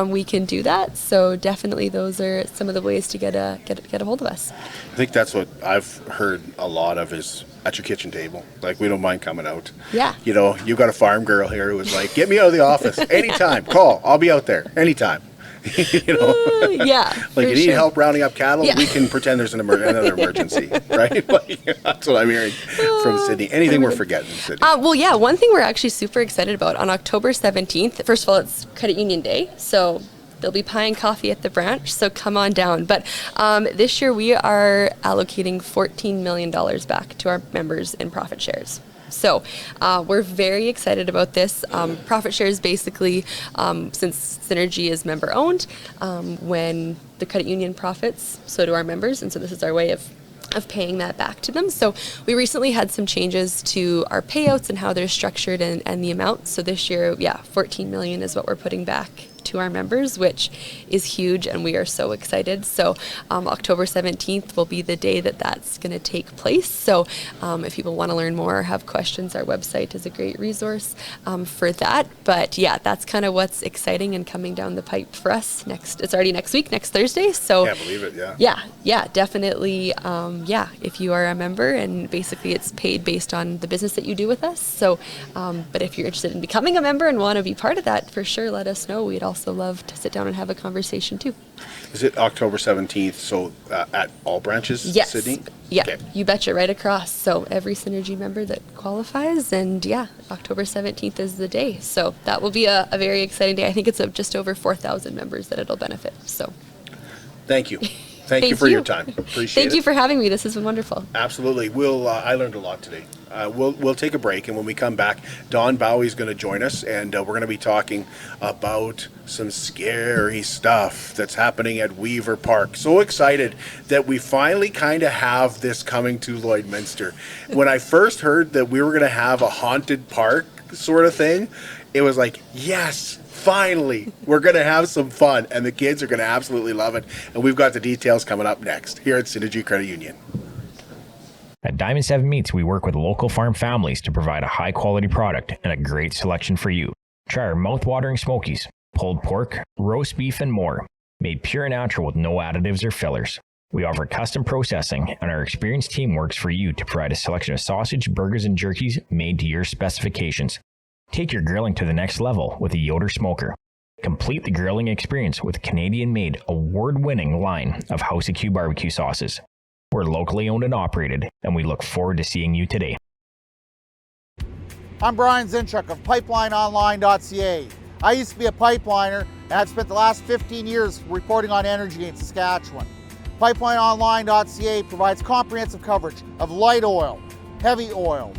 we can do that. So definitely, those are some of the ways to get a hold of us. I think that's what I've heard a lot of is at your kitchen table. Like, we don't mind coming out. Yeah. You got a farm girl here who was like, "Get me out of the office anytime. Call. I'll be out there anytime." Yeah. Like, you need help rounding up cattle, Yeah. we can pretend there's another emergency, right? Like, that's what I'm hearing from Sydney. Anything we're forgetting, Sydney? One thing we're actually super excited about on October 17th. First of all, it's Credit Union Day, so there'll be pie and coffee at the branch, so come on down. But this year we are allocating $14 million back to our members in profit shares. So we're very excited about this. Profit shares basically, since Synergy is member owned, when the credit union profits, so do our members, and so this is our way of paying that back to them. So we recently had some changes to our payouts and how they're structured and the amount. So this year, $14 million is what we're putting back to our members, which is huge, and we are so excited. So October 17th will be the day that's going to take place. So if people want to learn more or have questions, our website is a great resource for that. But that's kind of what's exciting and coming down the pipe for us. It's already next week, next Thursday. So Can't believe it, yeah, definitely. If you are a member, and basically it's paid based on the business that you do with us. So, but if you're interested in becoming a member and want to be part of that, for sure, let us know. We'd also love to sit down and have a conversation too. Is it October 17th, so at all branches, Yes. Sydney? Yeah, Okay. You betcha, right across. So every Synergy member that qualifies, and October 17th is the day. So that will be a very exciting day. I think it's just over 4,000 members that it'll benefit. So Thank you. Thank you for your time. Appreciate it. Thank you for having me. This has been wonderful. Absolutely. I learned a lot today. We'll take a break, and when we come back, Don Bowey is going to join us, and we're going to be talking about some scary stuff that's happening at Weaver Park. So excited that we finally kind of have this coming to Lloydminster. When I first heard that we were going to have a haunted park sort of thing, it was like, yes, finally, we're going to have some fun, and the kids are going to absolutely love it. And we've got the details coming up next here at Synergy Credit Union. At Diamond 7 Meats, we work with local farm families to provide a high-quality product and a great selection for you. Try our mouth-watering smokies, pulled pork, roast beef, and more, made pure and natural with no additives or fillers. We offer custom processing, and our experienced team works for you to provide a selection of sausage, burgers, and jerkies made to your specifications. Take your grilling to the next level with a Yoder smoker. Complete the grilling experience with Canadian-made, award-winning line of House of Q barbecue sauces. We're locally owned and operated, and we look forward to seeing you today. I'm Brian Zinchuk of PipelineOnline.ca. I used to be a pipeliner, and I've spent the last 15 years reporting on energy in Saskatchewan. PipelineOnline.ca provides comprehensive coverage of light oil, heavy oil,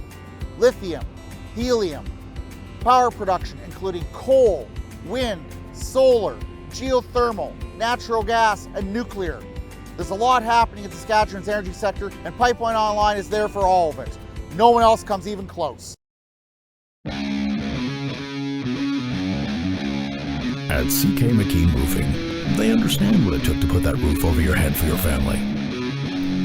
lithium, helium, power production including coal, wind, solar, geothermal, natural gas, and nuclear. There's a lot happening in Saskatchewan's energy sector, and Pipeline Online is there for all of it. No one else comes even close. At CK McKean Roofing, they understand what it took to put that roof over your head for your family.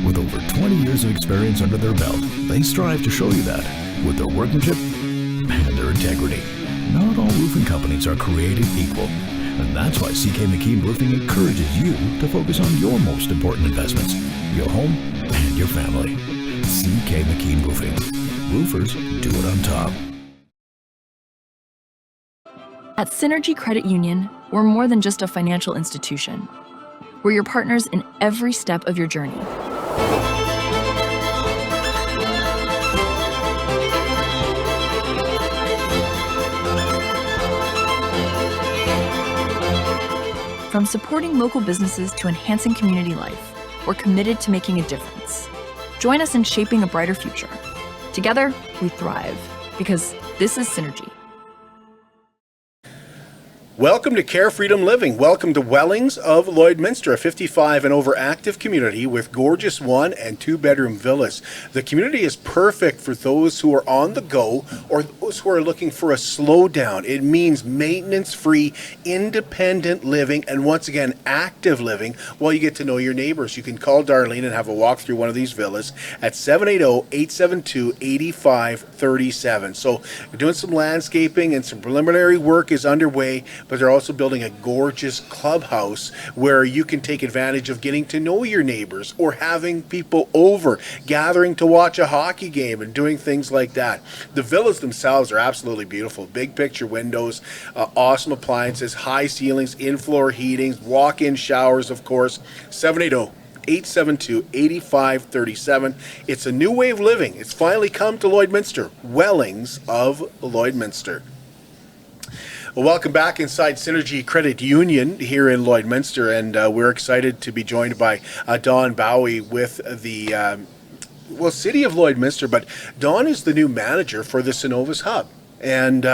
With over 20 years of experience under their belt, they strive to show you that with their workmanship and their integrity. Not all roofing companies are created equal, and that's why CK McKean Roofing encourages you to focus on your most important investments, your home and your family. CK McKean Roofing. Roofers do it on top. At Synergy Credit Union, we're more than just a financial institution. We're your partners in every step of your journey. From supporting local businesses to enhancing community life, we're committed to making a difference. Join us in shaping a brighter future. Together, we thrive, because this is Synergy. Welcome to Care Freedom Living. Welcome to Wellings of Lloydminster, a 55 and over active community with gorgeous 1- and 2-bedroom villas. The community is perfect for those who are on the go or those who are looking for a slowdown. It means maintenance-free, independent living, and once again, active living while you get to know your neighbors. You can call Darlene and have a walk through one of these villas at 780-872-8537. So we're doing some landscaping and some preliminary work is underway, but they're also building a gorgeous clubhouse where you can take advantage of getting to know your neighbors or having people over, gathering to watch a hockey game and doing things like that. The villas themselves are absolutely beautiful. Big picture windows, awesome appliances, high ceilings, in-floor heating, walk-in showers, of course. 780-872-8537. It's a new way of living. It's finally come to Lloydminster. Wellings of Lloydminster. Well, welcome back inside Synergy Credit Union here in Lloydminster, and we're excited to be joined by Don Bowey with the City of Lloydminster, but Don is the new manager for the Synovus Hub. And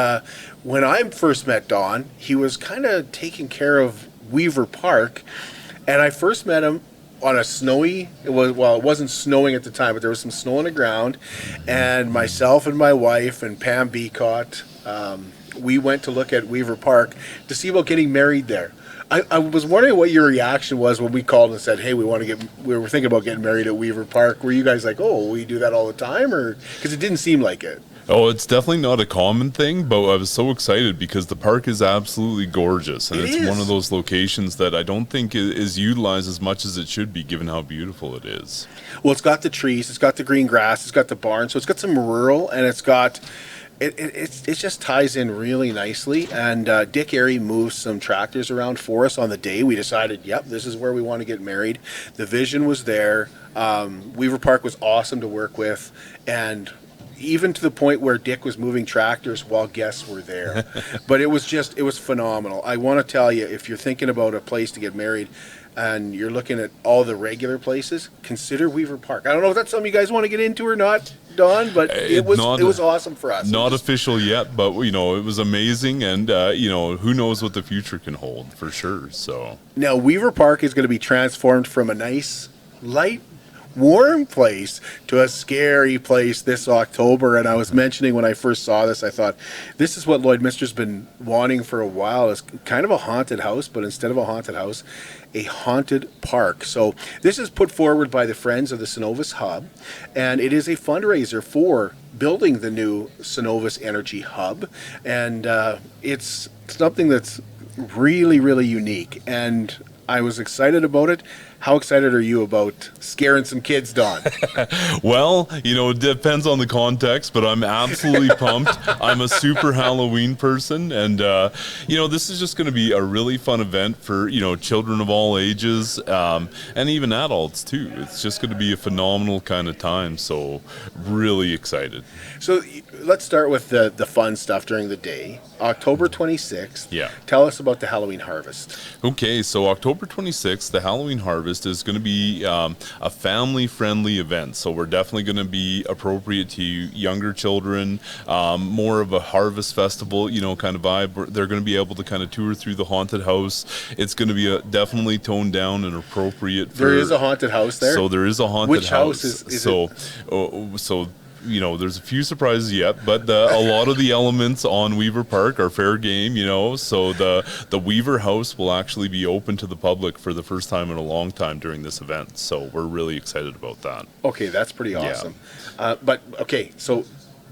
when I first met Don, he was kind of taking care of Weaver Park, and I first met him on a snowy, it wasn't snowing at the time, but there was some snow on the ground, and myself and my wife and Pam Beacott, we went to look at Weaver Park to see about getting married there. I was wondering what your reaction was when we called and said, hey, we were thinking about getting married at Weaver Park. Were you guys like, oh, we do that all the time? Or because it didn't seem like it. Oh, it's definitely not a common thing, but I was so excited because the park is absolutely gorgeous. And it's one of those locations that I don't think is utilized as much as it should be, given how beautiful it is. Well, it's got the trees, it's got the green grass, it's got the barn, so it's got some rural, and it's got... It just ties in really nicely, and Dick Airy moved some tractors around for us on the day. We decided, yep, this is where we want to get married. The vision was there. Weaver Park was awesome to work with, and even to the point where Dick was moving tractors while guests were there. But it was phenomenal. I want to tell you, if you're thinking about a place to get married, and you're looking at all the regular places, consider Weaver Park. I don't know if that's something you guys want to get into or not, Don, but it was awesome for us. Not official yet, but it was amazing, and who knows what the future can hold for sure. So now Weaver Park is going to be transformed from a nice, light, warm place to a scary place this October. And I was mentioning when I first saw this, I thought this is what Lloydminster's been wanting for a while. It's kind of a haunted house, but instead of a haunted house, a haunted park. So this is put forward by the Friends of the Synovus Hub, and it is a fundraiser for building the new Synovus Energy Hub. And it's something that's really, really unique, and I was excited about it. How excited are you about scaring some kids, Don? Well, it depends on the context, but I'm absolutely pumped. I'm a super Halloween person, and this is just going to be a really fun event for children of all ages, and even adults too. It's just going to be a phenomenal kind of time. So, really excited. So let's start with the fun stuff during the day. October 26th. Yeah. Tell us about the Halloween Harvest. Okay, so October 26th, the Halloween Harvest is going to be a family-friendly event. So we're definitely going to be appropriate to younger children, more of a harvest festival, kind of vibe. They're going to be able to kind of tour through the haunted house. It's going to be definitely toned down and appropriate. There is a haunted house there? So there is a haunted house. Which house is it? So there's a few surprises yet, but a lot of the elements on Weaver Park are fair game, so the Weaver House will actually be open to the public for the first time in a long time during this event. So we're really excited about that. Okay, that's pretty awesome. Yeah. So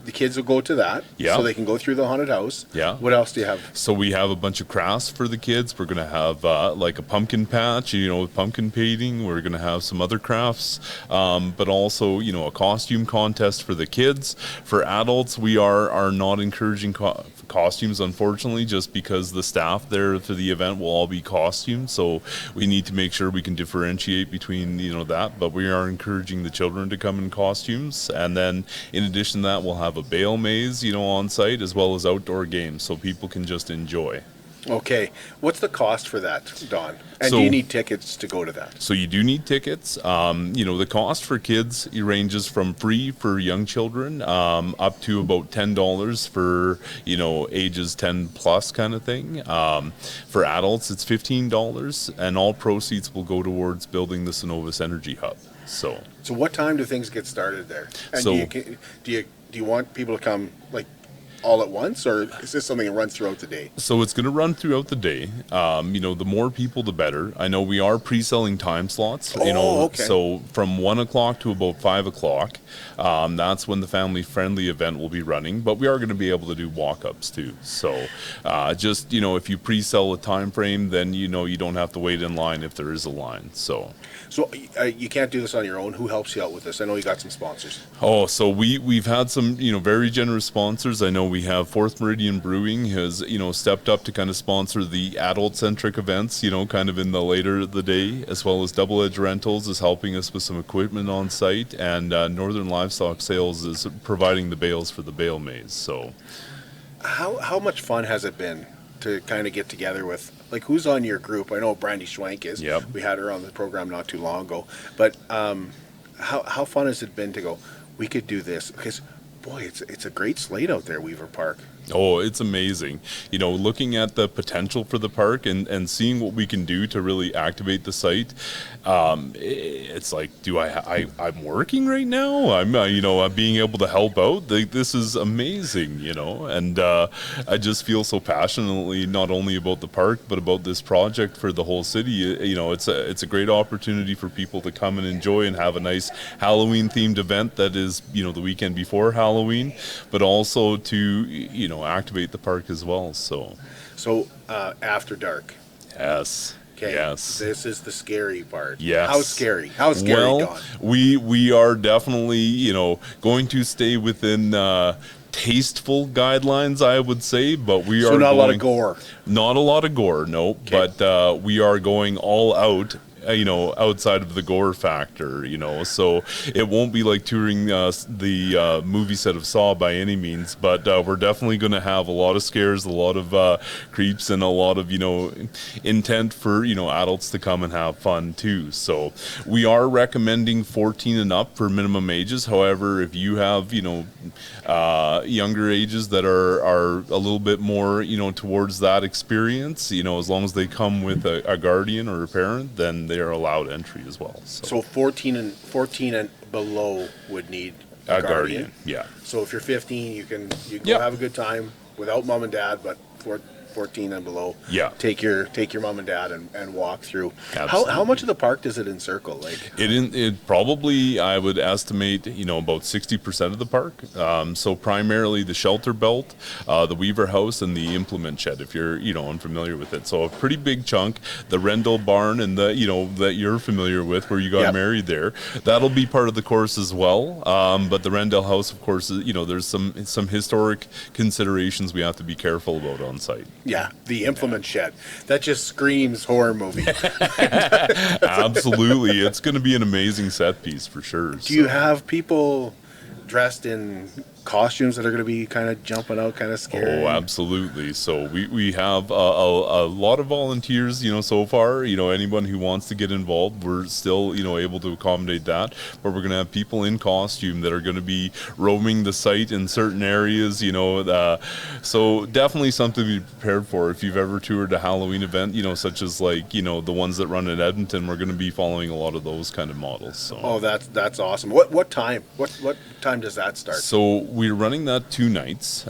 the kids will go to that, so they can go through the haunted house. Yeah. What else do you have? So we have a bunch of crafts for the kids. We're going to have like a pumpkin patch, with pumpkin painting. We're going to have some other crafts, but also, a costume contest for the kids. For adults, we are not encouraging costumes, unfortunately, just because the staff there for the event will all be costumes. So we need to make sure we can differentiate between, that, but we are encouraging the children to come in costumes. And then in addition to that, we'll have a bale maze, on site, as well as outdoor games, so people can just enjoy. Okay. What's the cost for that, Don? And do you need tickets to go to that? So you do need tickets. The cost for kids ranges from free for young children up to about $10 for, ages 10 plus kind of thing. For adults, it's $15, and all proceeds will go towards building the Synovus Energy Hub. So what time do things get started there? And So- do you want people to come all at once, or is this something that runs throughout the day? So it's going to run throughout the day. The more people, the better. I know we are pre-selling time slots. Okay. So from 1 o'clock to about 5 o'clock, that's when the family-friendly event will be running. But we are going to be able to do walk-ups too. So just if you pre-sell a time frame, then you don't have to wait in line if there is a line. So you can't do this on your own. Who helps you out with this? I know you got some sponsors. Oh, so we've had some very generous sponsors. I know we have Fourth Meridian Brewing has stepped up to kind of sponsor the adult-centric events, kind of in the later of the day, as well as Double Edge Rentals is helping us with some equipment on site, and Northern Livestock Sales is providing the bales for the bale maze. So how much fun has it been to kind of get together with, who's on your group? I know Brandy Schwank is. Yep. We had her on the program not too long ago. But how fun has it been to go, we could do this? Because, boy, it's a great slate out there, Weaver Park. Oh, it's amazing. Looking at the potential for the park and seeing what we can do to really activate the site. It's like, I'm working right now? I'm being able to help out. This is amazing, and I just feel so passionately, not only about the park, but about this project for the whole city. It's a great opportunity for people to come and enjoy and have a nice Halloween themed event that is, the weekend before Halloween, but also to, activate the park as well. So after dark. Yes. Okay. Yes. This is the scary part. Yes. How scary? How scary, Well, Don? we are definitely, going to stay within tasteful guidelines, I would say, but we are not a lot of gore. Not a lot of gore, no. Okay. But we are going all out. Outside of the gore factor, so it won't be like touring the movie set of Saw by any means, but we're definitely going to have a lot of scares, a lot of creeps, and a lot of, intent for, adults to come and have fun too. So we are recommending 14 and up for minimum ages. However, if you have, younger ages that are a little bit more, towards that experience, as long as they come with a guardian or a parent, then they are allowed entry as well. So 14 and below would need a guardian. Yeah. So if you're 15, you can Yep. go have a good time without mom and dad, but 14 and below. Yeah. Take your mom and dad and walk through. Absolutely. How much of the park does it encircle? Like It probably, I would estimate, about 60% of the park. So primarily the shelter belt, the Weaver House, and the implement shed, if you're, unfamiliar with it. So a pretty big chunk. The Rendell barn and the, that you're familiar with, where you got married there, that'll be part of the course as well. But the Rendell House, of course, there's some historic considerations we have to be careful about on site. Yeah, the implement shed. That just screams horror movie. Absolutely. It's going to be an amazing set piece for sure. Do you have people dressed in costumes that are going to be kind of jumping out, kind of scary? Oh, absolutely. So we have a lot of volunteers, so far. Anyone who wants to get involved, we're still, able to accommodate that. But we're going to have people in costume that are going to be roaming the site in certain areas, so definitely something to be prepared for. If you've ever toured a Halloween event, such as the ones that run in Edmonton, we're going to be following a lot of those kind of models. So. Oh, that's awesome. What time? What time does that start? So we're running that 2 nights.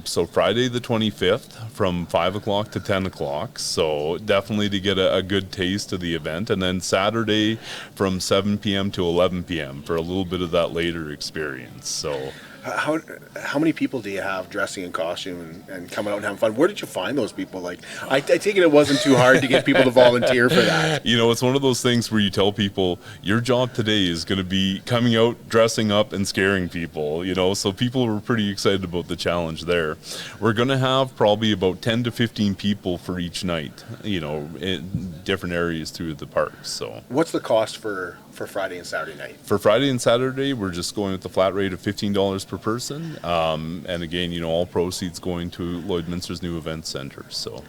So Friday the 25th from 5 o'clock to 10 o'clock. So definitely to get a good taste of the event. And then Saturday from 7 p.m. to 11 p.m. for a little bit of that later experience. So. How many people do you have dressing in costume and coming out and having fun? Where did you find those people? Like, I take it wasn't too hard to get people to volunteer for that. It's one of those things where you tell people your job today is going to be coming out, dressing up, and scaring people. So people were pretty excited about the challenge there. We're going to have probably about 10 to 15 people for each night. In different areas through the park. So. What's the cost for Friday and Saturday night? For Friday and Saturday, we're just going with the flat rate of $15 per person. And again, all proceeds going to Lloydminster's new event center. So,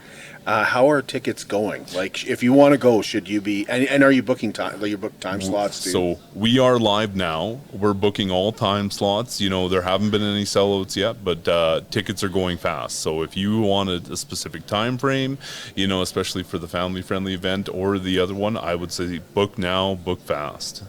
how are tickets going? Like, if you want to go, should you be? And are you booking time? Like, you book time slots too? So we are live now. We're booking all time slots. There haven't been any sellouts yet, but tickets are going fast. So if you wanted a specific time frame, especially for the family-friendly event or the other one, I would say book now, book fast.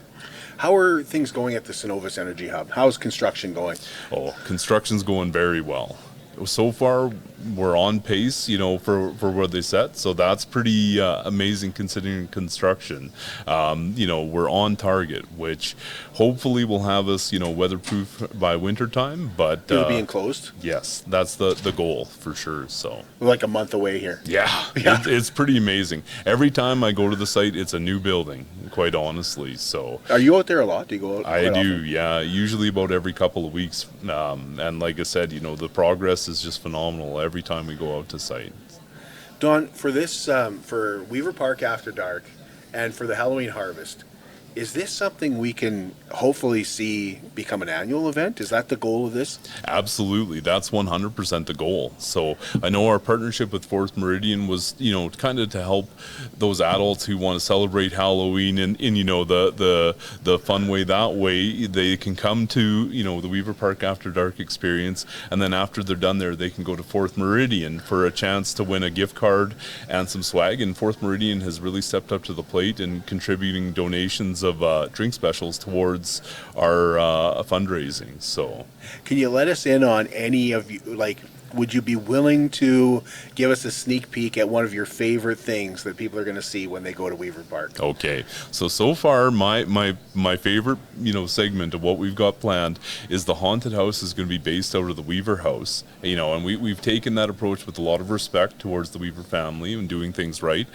How are things going at the Synovus Energy Hub? How's construction going? Oh, construction's going very well. So far, we're on pace, for what they set. So that's pretty amazing considering construction. We're on target, which hopefully will have us, weatherproof by winter time. But it'll be enclosed? Yes, that's the goal for sure. So we're like a month away here. Yeah. It's pretty amazing. Every time I go to the site, it's a new building, quite honestly. So are you out there a lot? Do you go out? I do, often? Yeah. Usually about every couple of weeks. And like I said, the progress is just phenomenal every time we go out to site. Don, for this, for Weaver Park After Dark and for the Halloween Harvest, is this something we can hopefully see become an annual event? Is that the goal of this? Absolutely. That's 100% the goal. So I know our partnership with Fourth Meridian was, kind of to help those adults who want to celebrate Halloween in the fun way. That way they can come to, the Weaver Park After Dark experience. And then after they're done there, they can go to Fourth Meridian for a chance to win a gift card and some swag. And Fourth Meridian has really stepped up to the plate in contributing donations of drink specials towards our fundraising. So, can you let us in on any of you? Like, would you be willing to give us a sneak peek at one of your favorite things that people are going to see when they go to Weaver Park? Okay, so far my favorite segment of what we've got planned is the haunted house is going to be based out of the Weaver House. And we've taken that approach with a lot of respect towards the Weaver family and doing things right.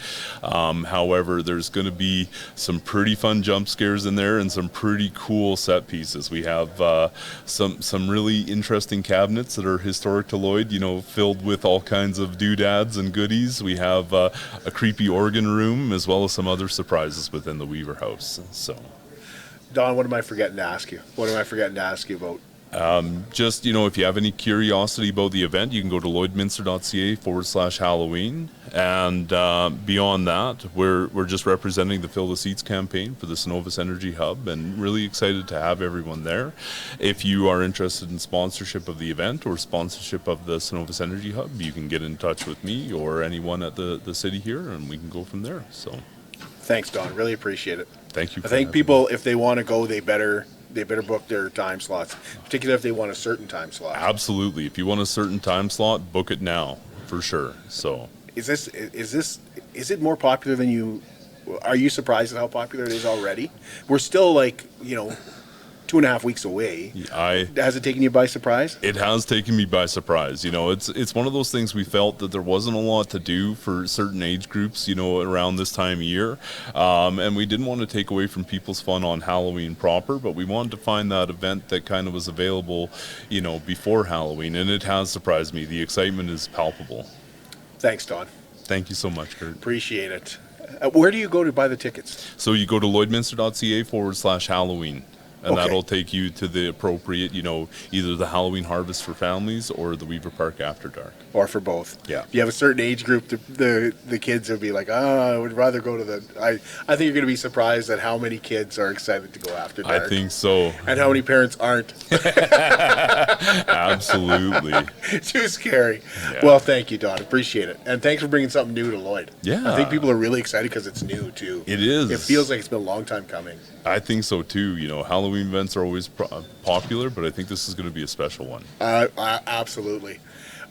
However, there's going to be some pretty fun jump scares in there and some pretty cool set pieces. We have some really interesting cabinets that are historic to Lloyd. Filled with all kinds of doodads and goodies. We have a creepy organ room as well as some other surprises within the Weaver House. So, Don, what am I forgetting to ask you? What am I forgetting to ask you about? Just, if you have any curiosity about the event, you can go to lloydminster.ca/Halloween. And beyond that, we're just representing the Fill the Seats campaign for the Synovus Energy Hub and really excited to have everyone there. If you are interested in sponsorship of the event or sponsorship of the Synovus Energy Hub, you can get in touch with me or anyone at the city here and we can go from there. So, thanks, Don. Really appreciate it. Thank you. I think people, if they want to go, they better book their time slots, particularly if they want a certain time slot. Absolutely. If you want a certain time slot, book it now. for sure. So Is it more popular than you? Are you surprised at how popular it is already? We're still 2.5 weeks away. Has it taken you by surprise? It has taken me by surprise. It's one of those things we felt that there wasn't a lot to do for certain age groups, around this time of year. And we didn't want to take away from people's fun on Halloween proper, but we wanted to find that event that kind of was available, before Halloween. And it has surprised me. The excitement is palpable. Thanks, Don. Thank you so much, Kurt. Appreciate it. Where do you go to buy the tickets? So you go to lloydminster.ca/Halloween. And Okay. that'll take you to the appropriate, either the Halloween Harvest for families or the Weaver Park After Dark. Or for both. Yeah. If you have a certain age group, the kids will be like, I would rather go to the... I think you're going to be surprised at how many kids are excited to go After Dark. I think so. And how many parents aren't. Absolutely. Too scary. Yeah. Well, thank you, Don. Appreciate it. And thanks for bringing something new to Lloyd. Yeah. I think people are really excited because it's new, too. It is. It feels like it's been a long time coming. I think so, too. Halloween events are always popular, but I think this is going to be a special one. Absolutely.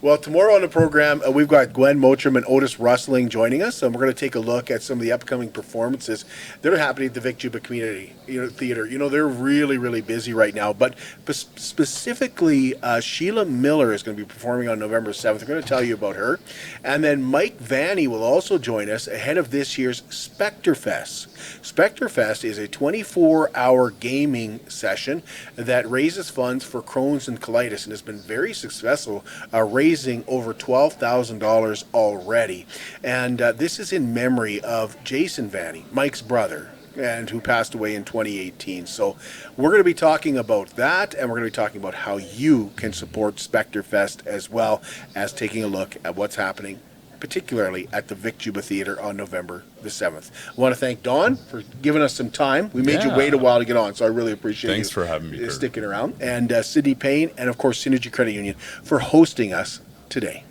Well, tomorrow on the program, we've got Gwen Mottram and Otis Rustling joining us, and we're going to take a look at some of the upcoming performances that are happening at the Vic Juba Community Theater. They're really, really busy right now, but specifically, Sheila Miller is going to be performing on November 7th. We're going to tell you about her. And then Mike Vanny will also join us ahead of this year's Spectre Fest. Spectre Fest is a 24-hour gaming session that raises funds for Crohn's and colitis and has been very successful, raising over $12,000 already. And this is in memory of Jason Vanny, Mike's brother, and who passed away in 2018. So we're going to be talking about that, and we're going to be talking about how you can support Spectre Fest as well as taking a look at what's happening particularly at the Vic Juba Theater on November the 7th. I want to thank Don for giving us some time. We made you wait a while to get on, so I really appreciate Thanks for having me, Kurt. sticking around. And Sydney Payne, and of course Synergy Credit Union for hosting us today.